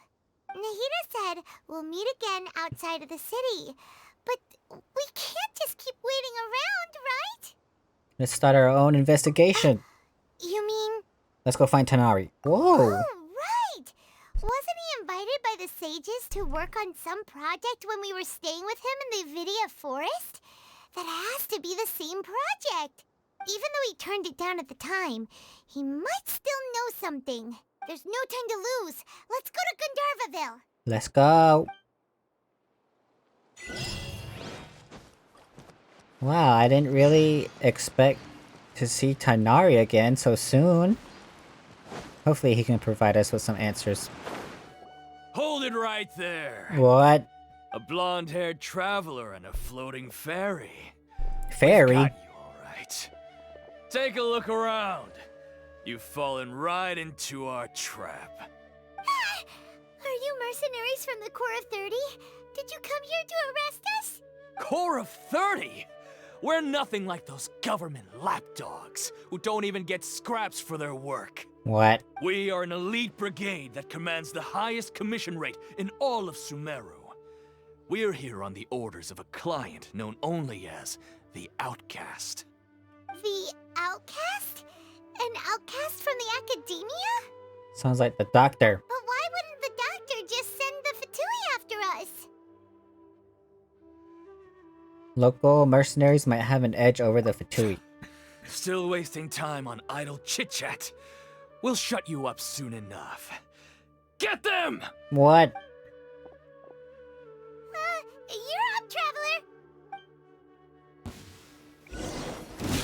Nahida said we'll meet again outside of the city. But we can't just keep waiting around, right? Let's start our own investigation. You mean... Let's go find Tanari. Whoa. Oh, right! Wasn't he invited by the sages to work on some project when we were staying with him in the Vidia forest? That has to be the same project. Even though he turned it down at the time, he might still know something. There's no time to lose. Let's go to Gandharvaville. Let's go. Wow, I didn't really expect to see Tanari again so soon. Hopefully he can provide us with some answers. Hold it right there. What? A blonde-haired traveler and a floating fairy. Fairy? Got you all right. Take a look around. You've fallen right into our trap. Are you mercenaries from the Corps of 30? Did you come here to arrest us? Corps of 30? We're nothing like those government lapdogs who don't even get scraps for their work. What? We are an elite brigade that commands the highest commission rate in all of Sumeru. We're here on the orders of a client known only as the Outcast. The Outcast? An outcast from the Akademiya? Sounds like the doctor. But why wouldn't the Doctor just send the Fatui after us? Local mercenaries might have an edge over the Fatui. Still wasting time on idle chit-chat. We'll shut you up soon enough. Get them! What? You're up, Traveler!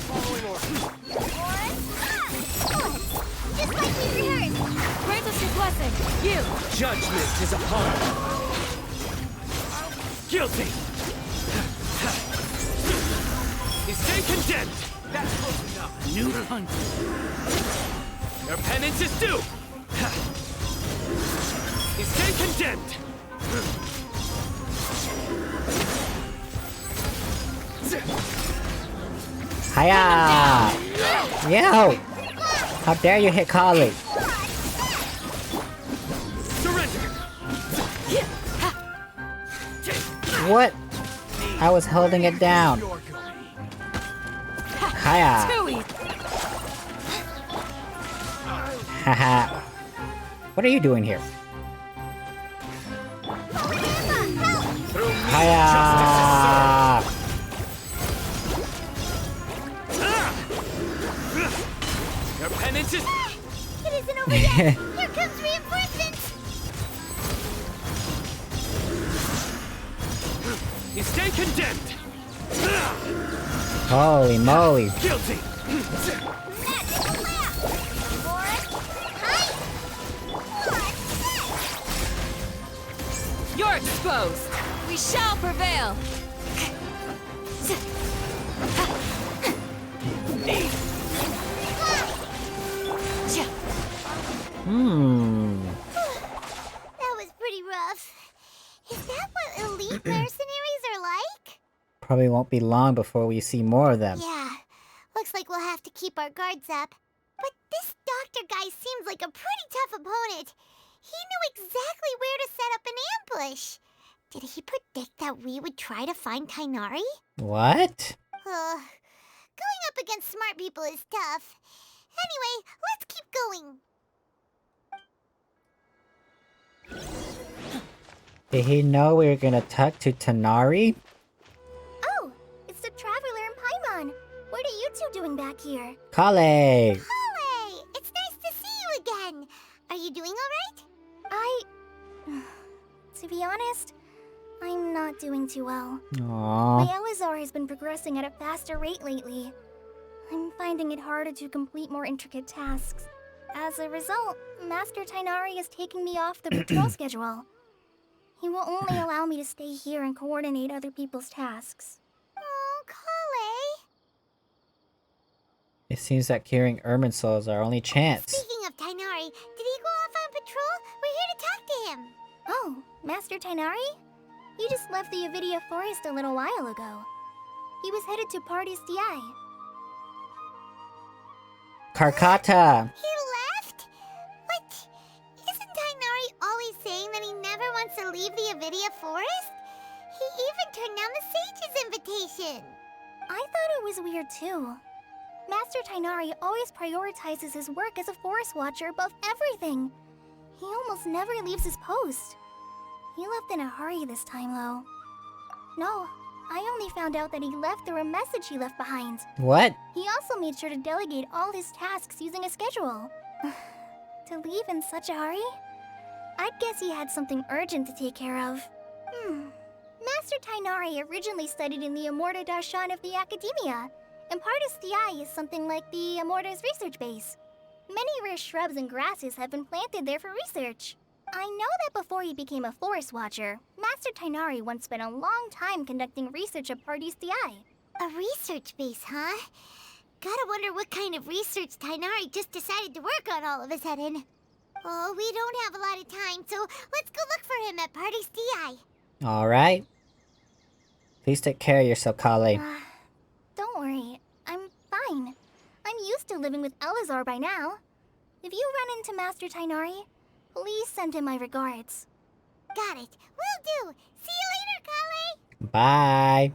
Following orders. Just like we rehearsed! Grant us your blessing! You! Judgment is upon us. Guilty! You stay condemned! That's close enough. New hunt. Your penance is due! You stay condemned! Hiya! Yo! How dare you hit Kali? Surrender! What? I was holding it down. Hiya! Haha. What are you doing here? Hiya! Your penance is... It isn't over yet! Here comes reinforcements! You stay condemned! Holy moly. Guilty! You're exposed! We shall prevail! That was pretty rough. Is that what elite mercenaries are like? Probably won't be long before we see more of them. Yeah, looks like we'll have to keep our guards up. But this doctor guy seems like a pretty tough opponent. He knew exactly where to set up an ambush. Did he predict that we would try to find Tighnari? What? Going up against smart people is tough. Anyway, let's keep going. Did he know we were gonna talk to Tighnari? Oh, it's the Traveler and Paimon. What are you two doing back here? Kale! Holly, it's nice to see you again. Are you doing all right? To be honest, I'm not doing too well. Aww. My Elazar has been progressing at a faster rate lately. I'm finding it harder to complete more intricate tasks. As a result, Master Tighnari is taking me off the patrol schedule. He will only allow me to stay here and coordinate other people's tasks. Oh, Kale. It seems that curing Irminsul is our only chance. Speaking of Tighnari, did he go off on patrol? We're here to talk to him. Oh, Master Tighnari? He just left the Avidia Forest a little while ago. He was headed to Party's DI. Karkata! He left? What? Isn't Tighnari always saying that he never wants to leave the Avidia Forest? He even turned down the Sage's invitation. I thought it was weird too. Master Tighnari always prioritizes his work as a forest watcher above everything. He almost never leaves his post. He left in a hurry this time, though. No, I only found out that he left through a message he left behind. What? He also made sure to delegate all his tasks using a schedule. To leave in such a hurry? I'd guess he had something urgent to take care of. Master Tighnari originally studied in the Amorta Darshan of the Akademiya, and Partis DI is something like the Amorta's research base. Many rare shrubs and grasses have been planted there for research. I know that before he became a forest watcher, Master Tighnari once spent a long time conducting research at Partis DI. A research base, huh? Gotta wonder what kind of research Tighnari just decided to work on all of a sudden. Oh, we don't have a lot of time, so let's go look for him at Partis DI. Alright. Please take care of yourself, Kale. Don't worry, I'm fine. I'm used to living with Elazar by now. If you run into Master Tighnari, please send him my regards. Got it. Will do. See you later, Kale. Bye.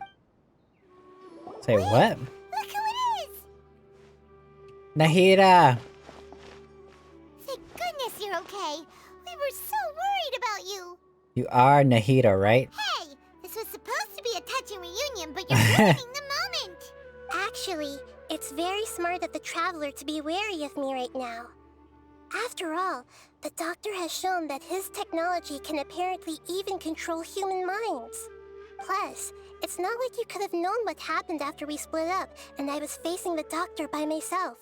Say what? Look who it is. Nahida! Thank goodness you're okay. We were so worried about you. You are Nahida, right? Hey, this was supposed to be a touching reunion, but you're ruining the moment. Actually, it's very smart of the Traveler to be wary of me right now. After all, the Doctor has shown that his technology can apparently even control human minds. Plus, it's not like you could have known what happened after we split up and I was facing the Doctor by myself.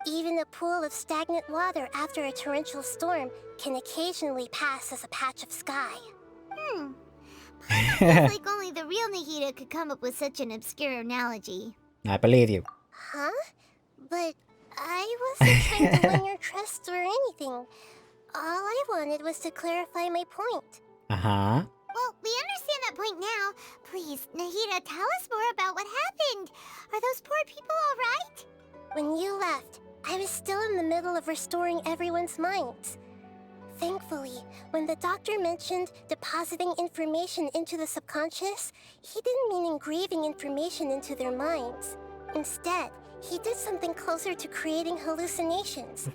Even a pool of stagnant water after a torrential storm can occasionally pass as a patch of sky. Feels like only the real Nahida could come up with such an obscure analogy. I believe you. Huh? But I wasn't trying to win your trust or anything. All I wanted was to clarify my point. Uh-huh. Well, we understand that point now. Please, Nahida, tell us more about what happened. Are those poor people all right? When you left, I was still in the middle of restoring everyone's minds. Thankfully, When the doctor mentioned depositing information into the subconscious, he didn't mean engraving information into their minds. Instead, he did something closer to creating hallucinations.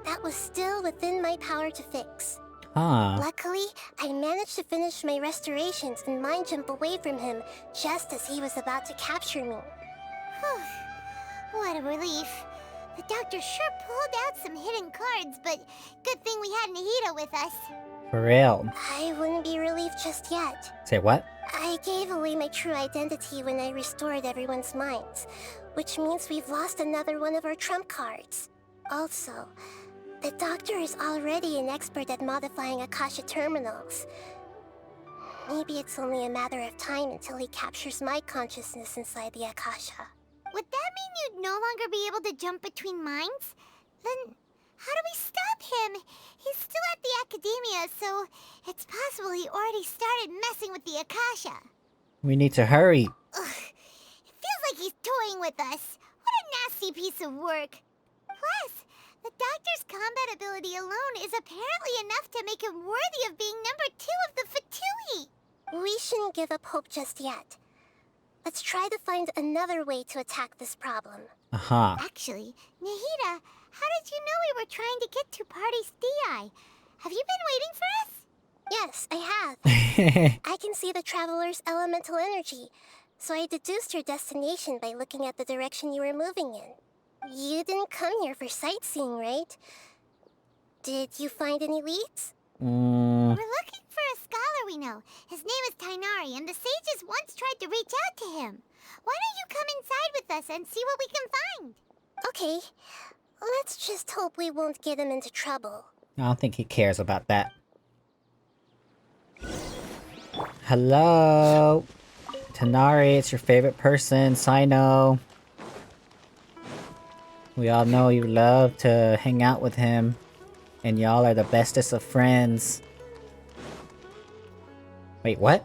That was still within my power to fix. Huh. Luckily, I managed to finish my restorations and mind jump away from him just as he was about to capture me. What a relief. The doctor sure pulled out some hidden cards, but good thing we had Nahida with us. For real. I wouldn't be relieved just yet. Say what? I gave away my true identity when I restored everyone's minds, which means we've lost another one of our trump cards. Also, the doctor is already an expert at modifying Akasha terminals. Maybe it's only a matter of time until he captures my consciousness inside the Akasha. Would that mean you'd no longer be able to jump between minds? Then how do we stop him? He's still at the Akademiya, so it's possible he already started messing with the Akasha. We need to hurry. Ugh, it feels like he's toying with us. What a nasty piece of work. Plus, the doctor's combat ability alone is apparently enough to make him worthy of being number 2 of the Fatui. We shouldn't give up hope just yet. Let's try to find another way to attack this problem. Uh-huh. Actually, Nahida, how did you know we were trying to get to Party's DI? Have you been waiting for us? Yes, I have. I can see the traveler's elemental energy, so I deduced your destination by looking at the direction you were moving in. You didn't come here for sightseeing, right? Did you find any leads? We're looking for a scholar we know. His name is Tainari, and the sages once tried to reach out to him. Why don't you come inside with us and see what we can find? Okay. Let's just hope we won't get him into trouble. I don't think he cares about that. Hello? Tanari, it's your favorite person, Sino. We all know you love to hang out with him. And y'all are the bestest of friends. Wait, what?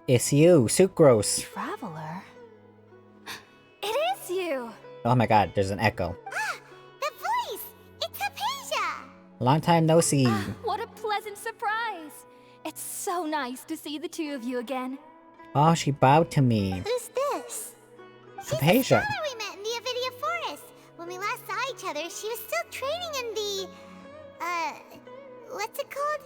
It's you, Sucrose. Traveler? It is you! Oh my god, there's an echo. Ah, the voice! It's Hypatia! Long time no see. What a pleasant surprise! It's so nice to see the two of you again. Oh, she bowed to me. Who's this? She's the Hypatia. scholar we met in the Avidia Forest. When we last saw each other, she was still training in the... what's it called?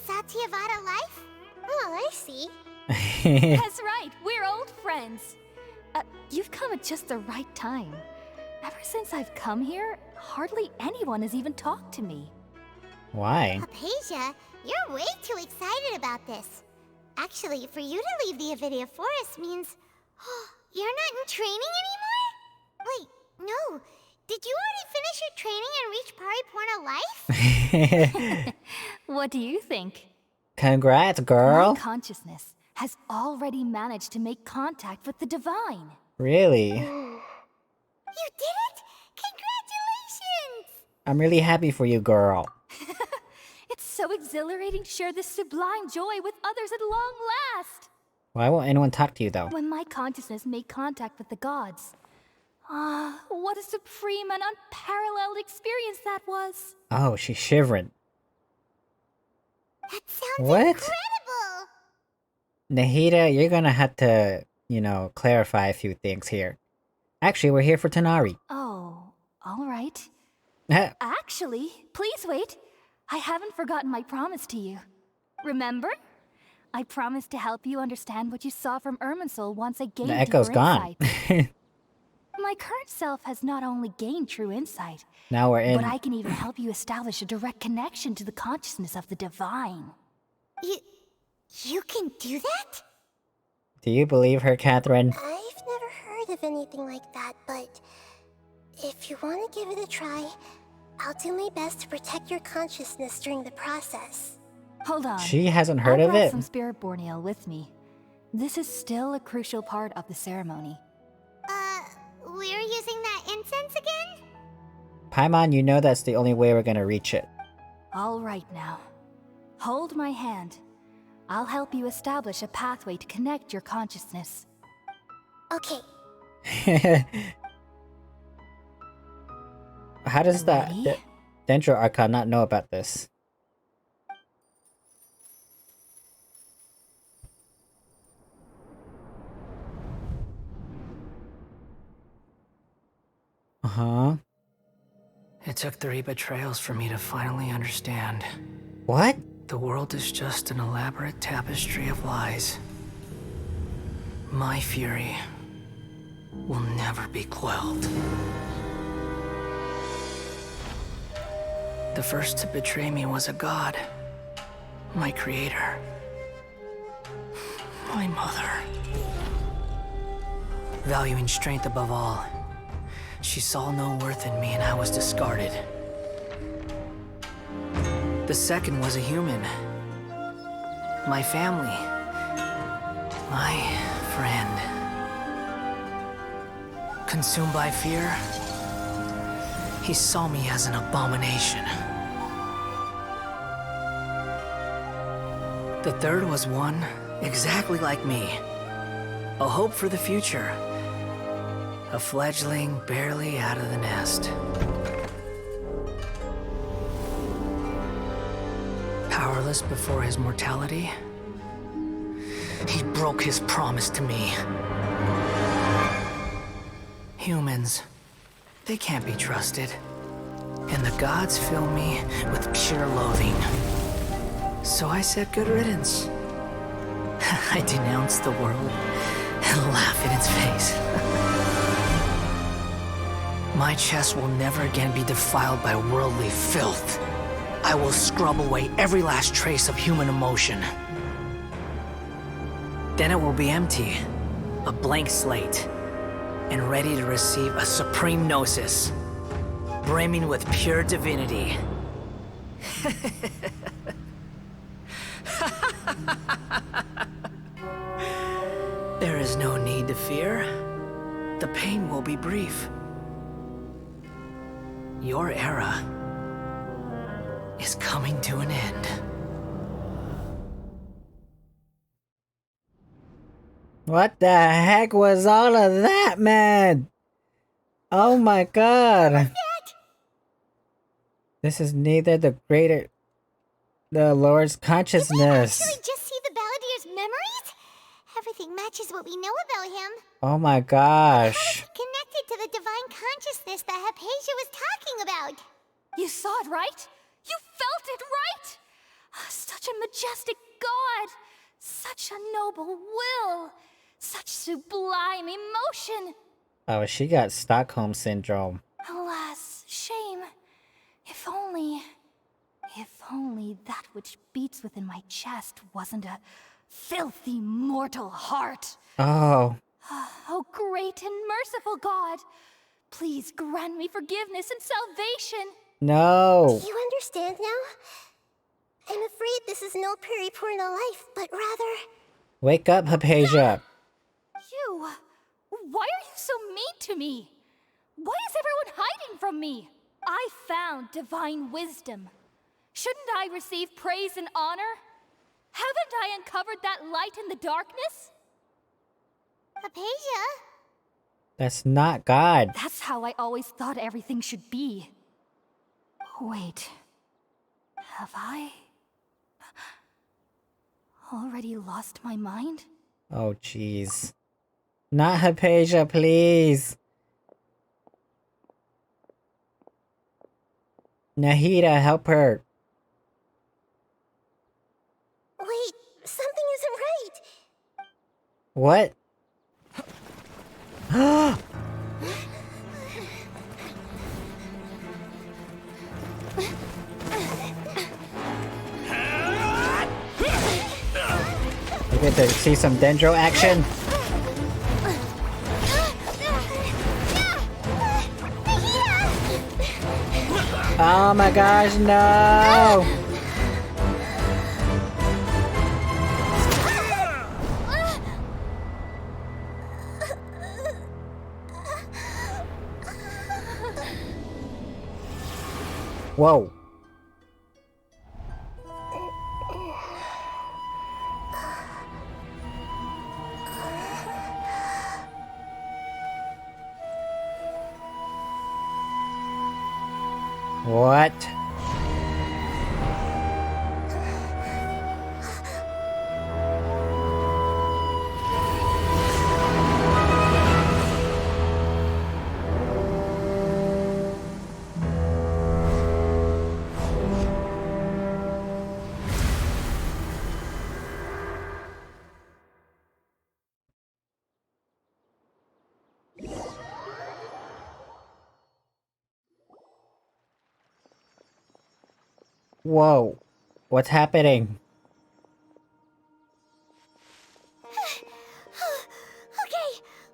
Satyavada life? Oh, I see. That's right, we're old friends. You've come at just the right time. Ever since I've come here, hardly anyone has even talked to me. Why? Hypatia, you're way too excited about this. Actually, for you to leave the Avidia Forest means... you're not in training anymore? Wait, no. Did you already finish your training and reach Pariporna life? What do you think? Congrats, girl. My consciousness has already managed to make contact with the divine. Really? You did it! Congratulations! I'm really happy for you, girl. It's so exhilarating to share this sublime joy with others at long last. Why won't anyone talk to you, though? When my consciousness made contact with the gods. What a supreme and unparalleled experience that was. Oh, she's shivering. That sounds What? incredible! Nahida, you're gonna have to, clarify a few things here. Actually, we're here for Tanari. Oh, all right. Actually, please wait. I haven't forgotten my promise to you. Remember? I promised to help you understand what you saw from Irminsul once I gained The echo's deeper gone. insight. My current self has not only gained true insight, Now we're in. but I can even help you establish a direct connection to the consciousness of the divine. You can do that? Do you believe her, Catherine? I've never heard of anything like that, but if you want to give it a try, I'll do my best to protect your consciousness during the process. Hold on. She hasn't heard I of brought it? some spirit borneal with me. This is still a crucial part of the ceremony. We're using that incense again? Paimon, you know that's the only way we're gonna reach it. All right now. Hold my hand. I'll help you establish a pathway to connect your consciousness. Okay. How does the Dendro Archon not know about this? Uh-huh. It took 3 betrayals for me to finally understand. What? The world is just an elaborate tapestry of lies. My fury will never be quelled. The first to betray me was a god. My creator. My mother. Valuing strength above all, she saw no worth in me and I was discarded. The second was a human. My family. My friend. Consumed by fear, he saw me as an abomination. The third was one exactly like me. A hope for the future. A fledgling barely out of the nest. Powerless before his mortality, he broke his promise to me. Humans, they can't be trusted. And the gods fill me with pure loathing. So I said good riddance. I denounce the world and laugh in its face. My chest will never again be defiled by worldly filth. I will scrub away every last trace of human emotion. Then it will be empty, a blank slate, and ready to receive a supreme gnosis, brimming with pure divinity. There is no need to fear. The pain will be brief. Your era is coming to an end. What the heck was all of that, man? Oh my god. This is neither the Lord's consciousness. Did we actually just see the Balladeer's memories? Everything matches what we know about him. Oh my gosh. Connected to the divine consciousness that Hypatia was talking about. You saw it, right? You felt it, right? Such a majestic god! Such a noble will! Such sublime emotion! Oh, she got Stockholm Syndrome. Alas, shame. If only that which beats within my chest wasn't a filthy mortal heart. Oh. Oh, great and merciful God! Please grant me forgiveness and salvation! No. Do you understand now? I'm afraid this is no periportal life, but rather... Wake up, Hypatia. You! Why are you so mean to me? Why is everyone hiding from me? I found divine wisdom. Shouldn't I receive praise and honor? Haven't I uncovered that light in the darkness? Hypatia? That's not God. That's how I always thought everything should be. Wait. Have I already lost my mind? Oh, jeez. Not Hypatia, please. Nahida, help her. Wait, something isn't right. What? We get to see some Dendro action. Oh my gosh, no! Whoa. What? Whoa. What's happening? Okay,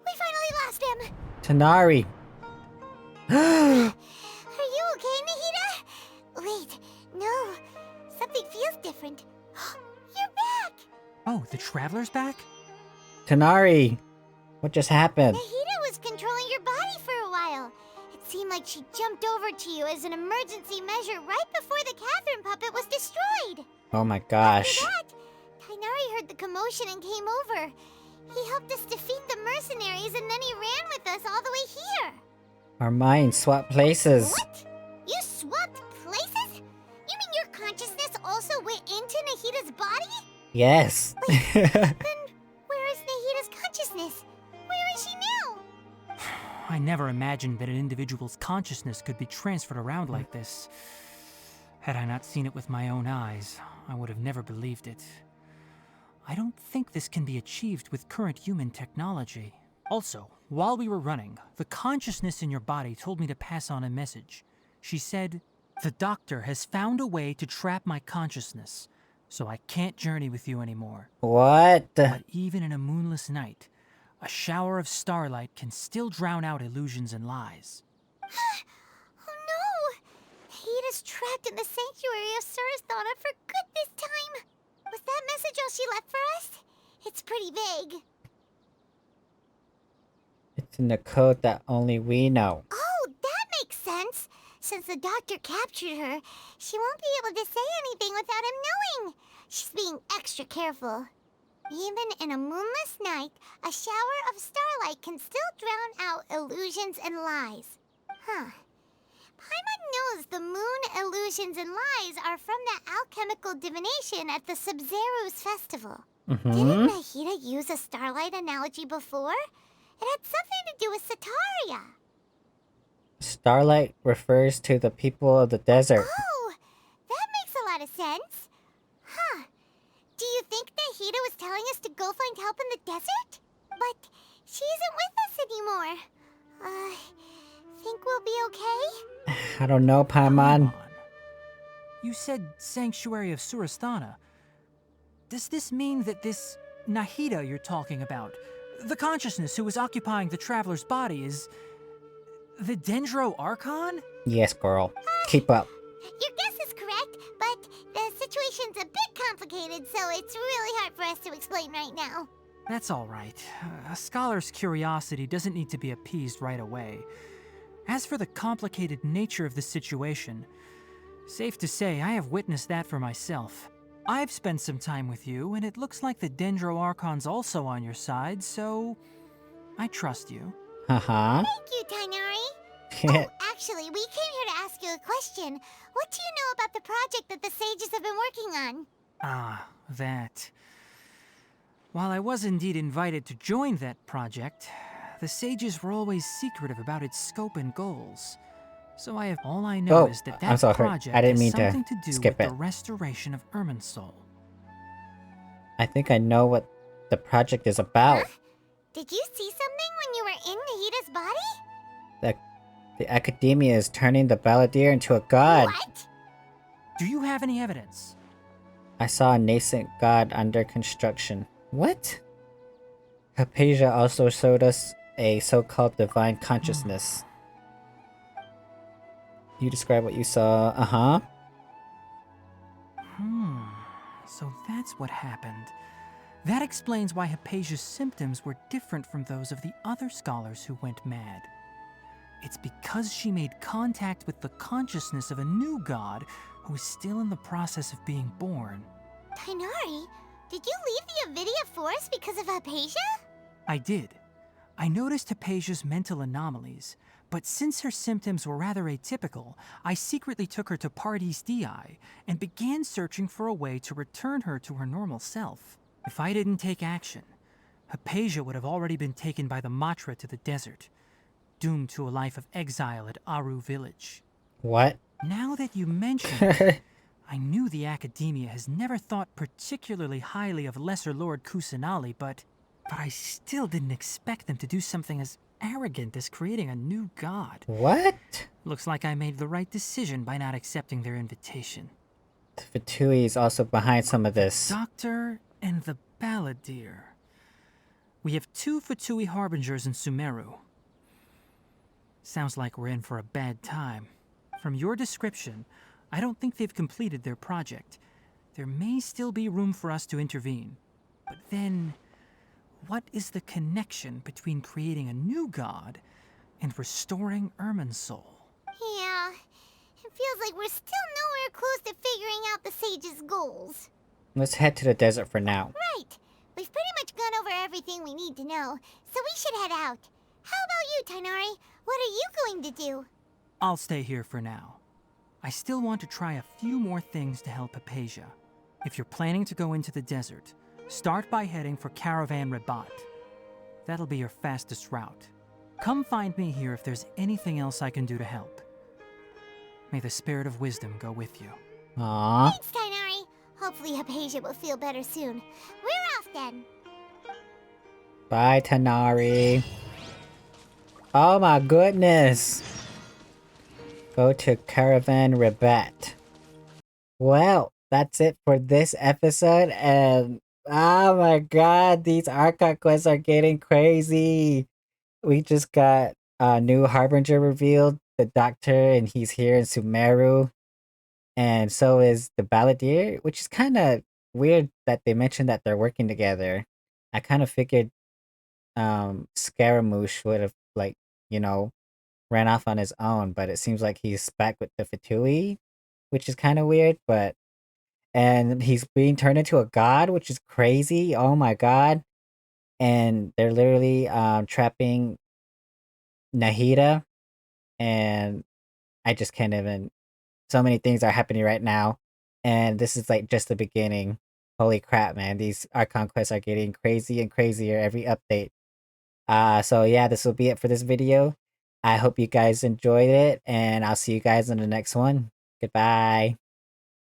we finally lost him. Tanari. Are you okay, Nahida? Wait, no. Something feels different. You're back! Oh, the Traveler's back? Tanari. What just happened? Nahida was controlling your body for a while. It seemed like she jumped over to you as an emergency measure right before the Catherine puppet was destroyed. Oh my gosh. After that, Tainari heard the commotion and came over. He helped us defeat the mercenaries and then he ran with us all the way here. Our minds swap places. What? You swapped places? You mean your consciousness also went into Nahida's body? Yes. Then where is Nahida's consciousness? Where is she now? I never imagined that an individual's consciousness could be transferred around like this. Had I not seen it with my own eyes, I would have never believed it. I don't think this can be achieved with current human technology. Also, while we were running, the consciousness in your body told me to pass on a message. She said, "The doctor has found a way to trap my consciousness, so I can't journey with you anymore." What? But even in a moonless night, a shower of starlight can still drown out illusions and lies. Oh no! Nahida's trapped in the sanctuary of Surasthana for good this time. Was that message all she left for us? It's pretty vague. It's in the code that only we know. Oh, that makes sense. Since the doctor captured her, she won't be able to say anything without him knowing. She's being extra careful. Even in a moonless night, a shower of starlight can still drown out illusions and lies. Huh. Paimon knows the moon illusions and lies are from the alchemical divination at the Sub-Zero's festival. Didn't Nahida use a starlight analogy before? It had something to do with Sataria. Starlight refers to the people of the desert. Oh, that makes a lot of sense. Huh. Do you think Nahida was telling us to go find help in the desert? But she isn't with us anymore. Think we'll be okay? I don't know, Paimon. You said Sanctuary of Surasthana. Does this mean that this Nahida you're talking about, the consciousness who is occupying the Traveler's body, is the Dendro Archon? Yes, girl. Keep up. Your guess is correct, but the situation's a bit complicated, so it's really hard for us to explain right now. That's all right. A scholar's curiosity doesn't need to be appeased right away. As for the complicated nature of the situation, safe to say I have witnessed that for myself. I've spent some time with you, and it looks like the Dendro Archon's also on your side, so I trust you. Uh-huh. Thank you, Tainari. Oh, actually, we came here to ask you a question. What do you know about the project that the sages have been working on? Ah, that. While I was indeed invited to join that project, the sages were always secretive about its scope and goals. So all I know is that I'm sorry. project I didn't has mean to something to do skip with it. the restoration of Irminsul. I think I know what the project is about. Huh? Did you see something when you were in Nahida's body? The Akademiya is turning the Balladeer into a god. What? Do you have any evidence? I saw a nascent god under construction. What? Hypatia also showed us a so-called divine consciousness. You describe what you saw. Uh-huh. So that's what happened. That explains why Hypatia's symptoms were different from those of the other scholars who went mad. It's because she made contact with the consciousness of a new god who is still in the process of being born. Tainari, did you leave the Avidia forest because of Hypatia? I did. I noticed Hypatia's mental anomalies, but since her symptoms were rather atypical, I secretly took her to Party's DI and began searching for a way to return her to her normal self. If I didn't take action, Hypatia would have already been taken by the Matra to the desert, doomed to a life of exile at Aru village. What? Now that you mention it, I knew the Akademiya has never thought particularly highly of Lesser Lord Kusanali, but I still didn't expect them to do something as arrogant as creating a new god. What? Looks like I made the right decision by not accepting their invitation. The Fatui is also behind some of this. Doctor and the Balladeer. We have 2 Fatui Harbingers in Sumeru. Sounds like we're in for a bad time. From your description, I don't think they've completed their project. There may still be room for us to intervene. But then, what is the connection between creating a new god and restoring Irminsul? Yeah, it feels like we're still nowhere close to figuring out the sage's goals. Let's head to the desert for now. Right. We've pretty much gone over everything we need to know, so we should head out. How about you, Tighnari? What are you going to do? I'll stay here for now. I still want to try a few more things to help Hypatia. If you're planning to go into the desert, start by heading for Caravan Rabat. That'll be your fastest route. Come find me here if there's anything else I can do to help. May the spirit of wisdom go with you. Aww. Thanks, Tighnari. Hopefully Hypatia will feel better soon. We're off then. Bye, Tanari. Oh my goodness. Go to Caravan Rabat. Well, that's it for this episode, and oh my god, these Archon quests are getting crazy. We just got a new Harbinger revealed, the Doctor, and he's here in Sumeru. And so is the Balladeer, which is kind of weird that they mentioned that they're working together. I kind of figured Scaramouche would have, like, you know, ran off on his own, but it seems like he's back with the Fatui, which is kind of weird, but and he's being turned into a god, which is crazy. Oh my god. And they're literally trapping Nahida, and I just can't even, so many things are happening right now, and this is like just the beginning. Holy crap, man, these Archon quests are getting crazy and crazier every update. So yeah, this will be it for this video. I hope you guys enjoyed it, and I'll see you guys in the next one. Goodbye.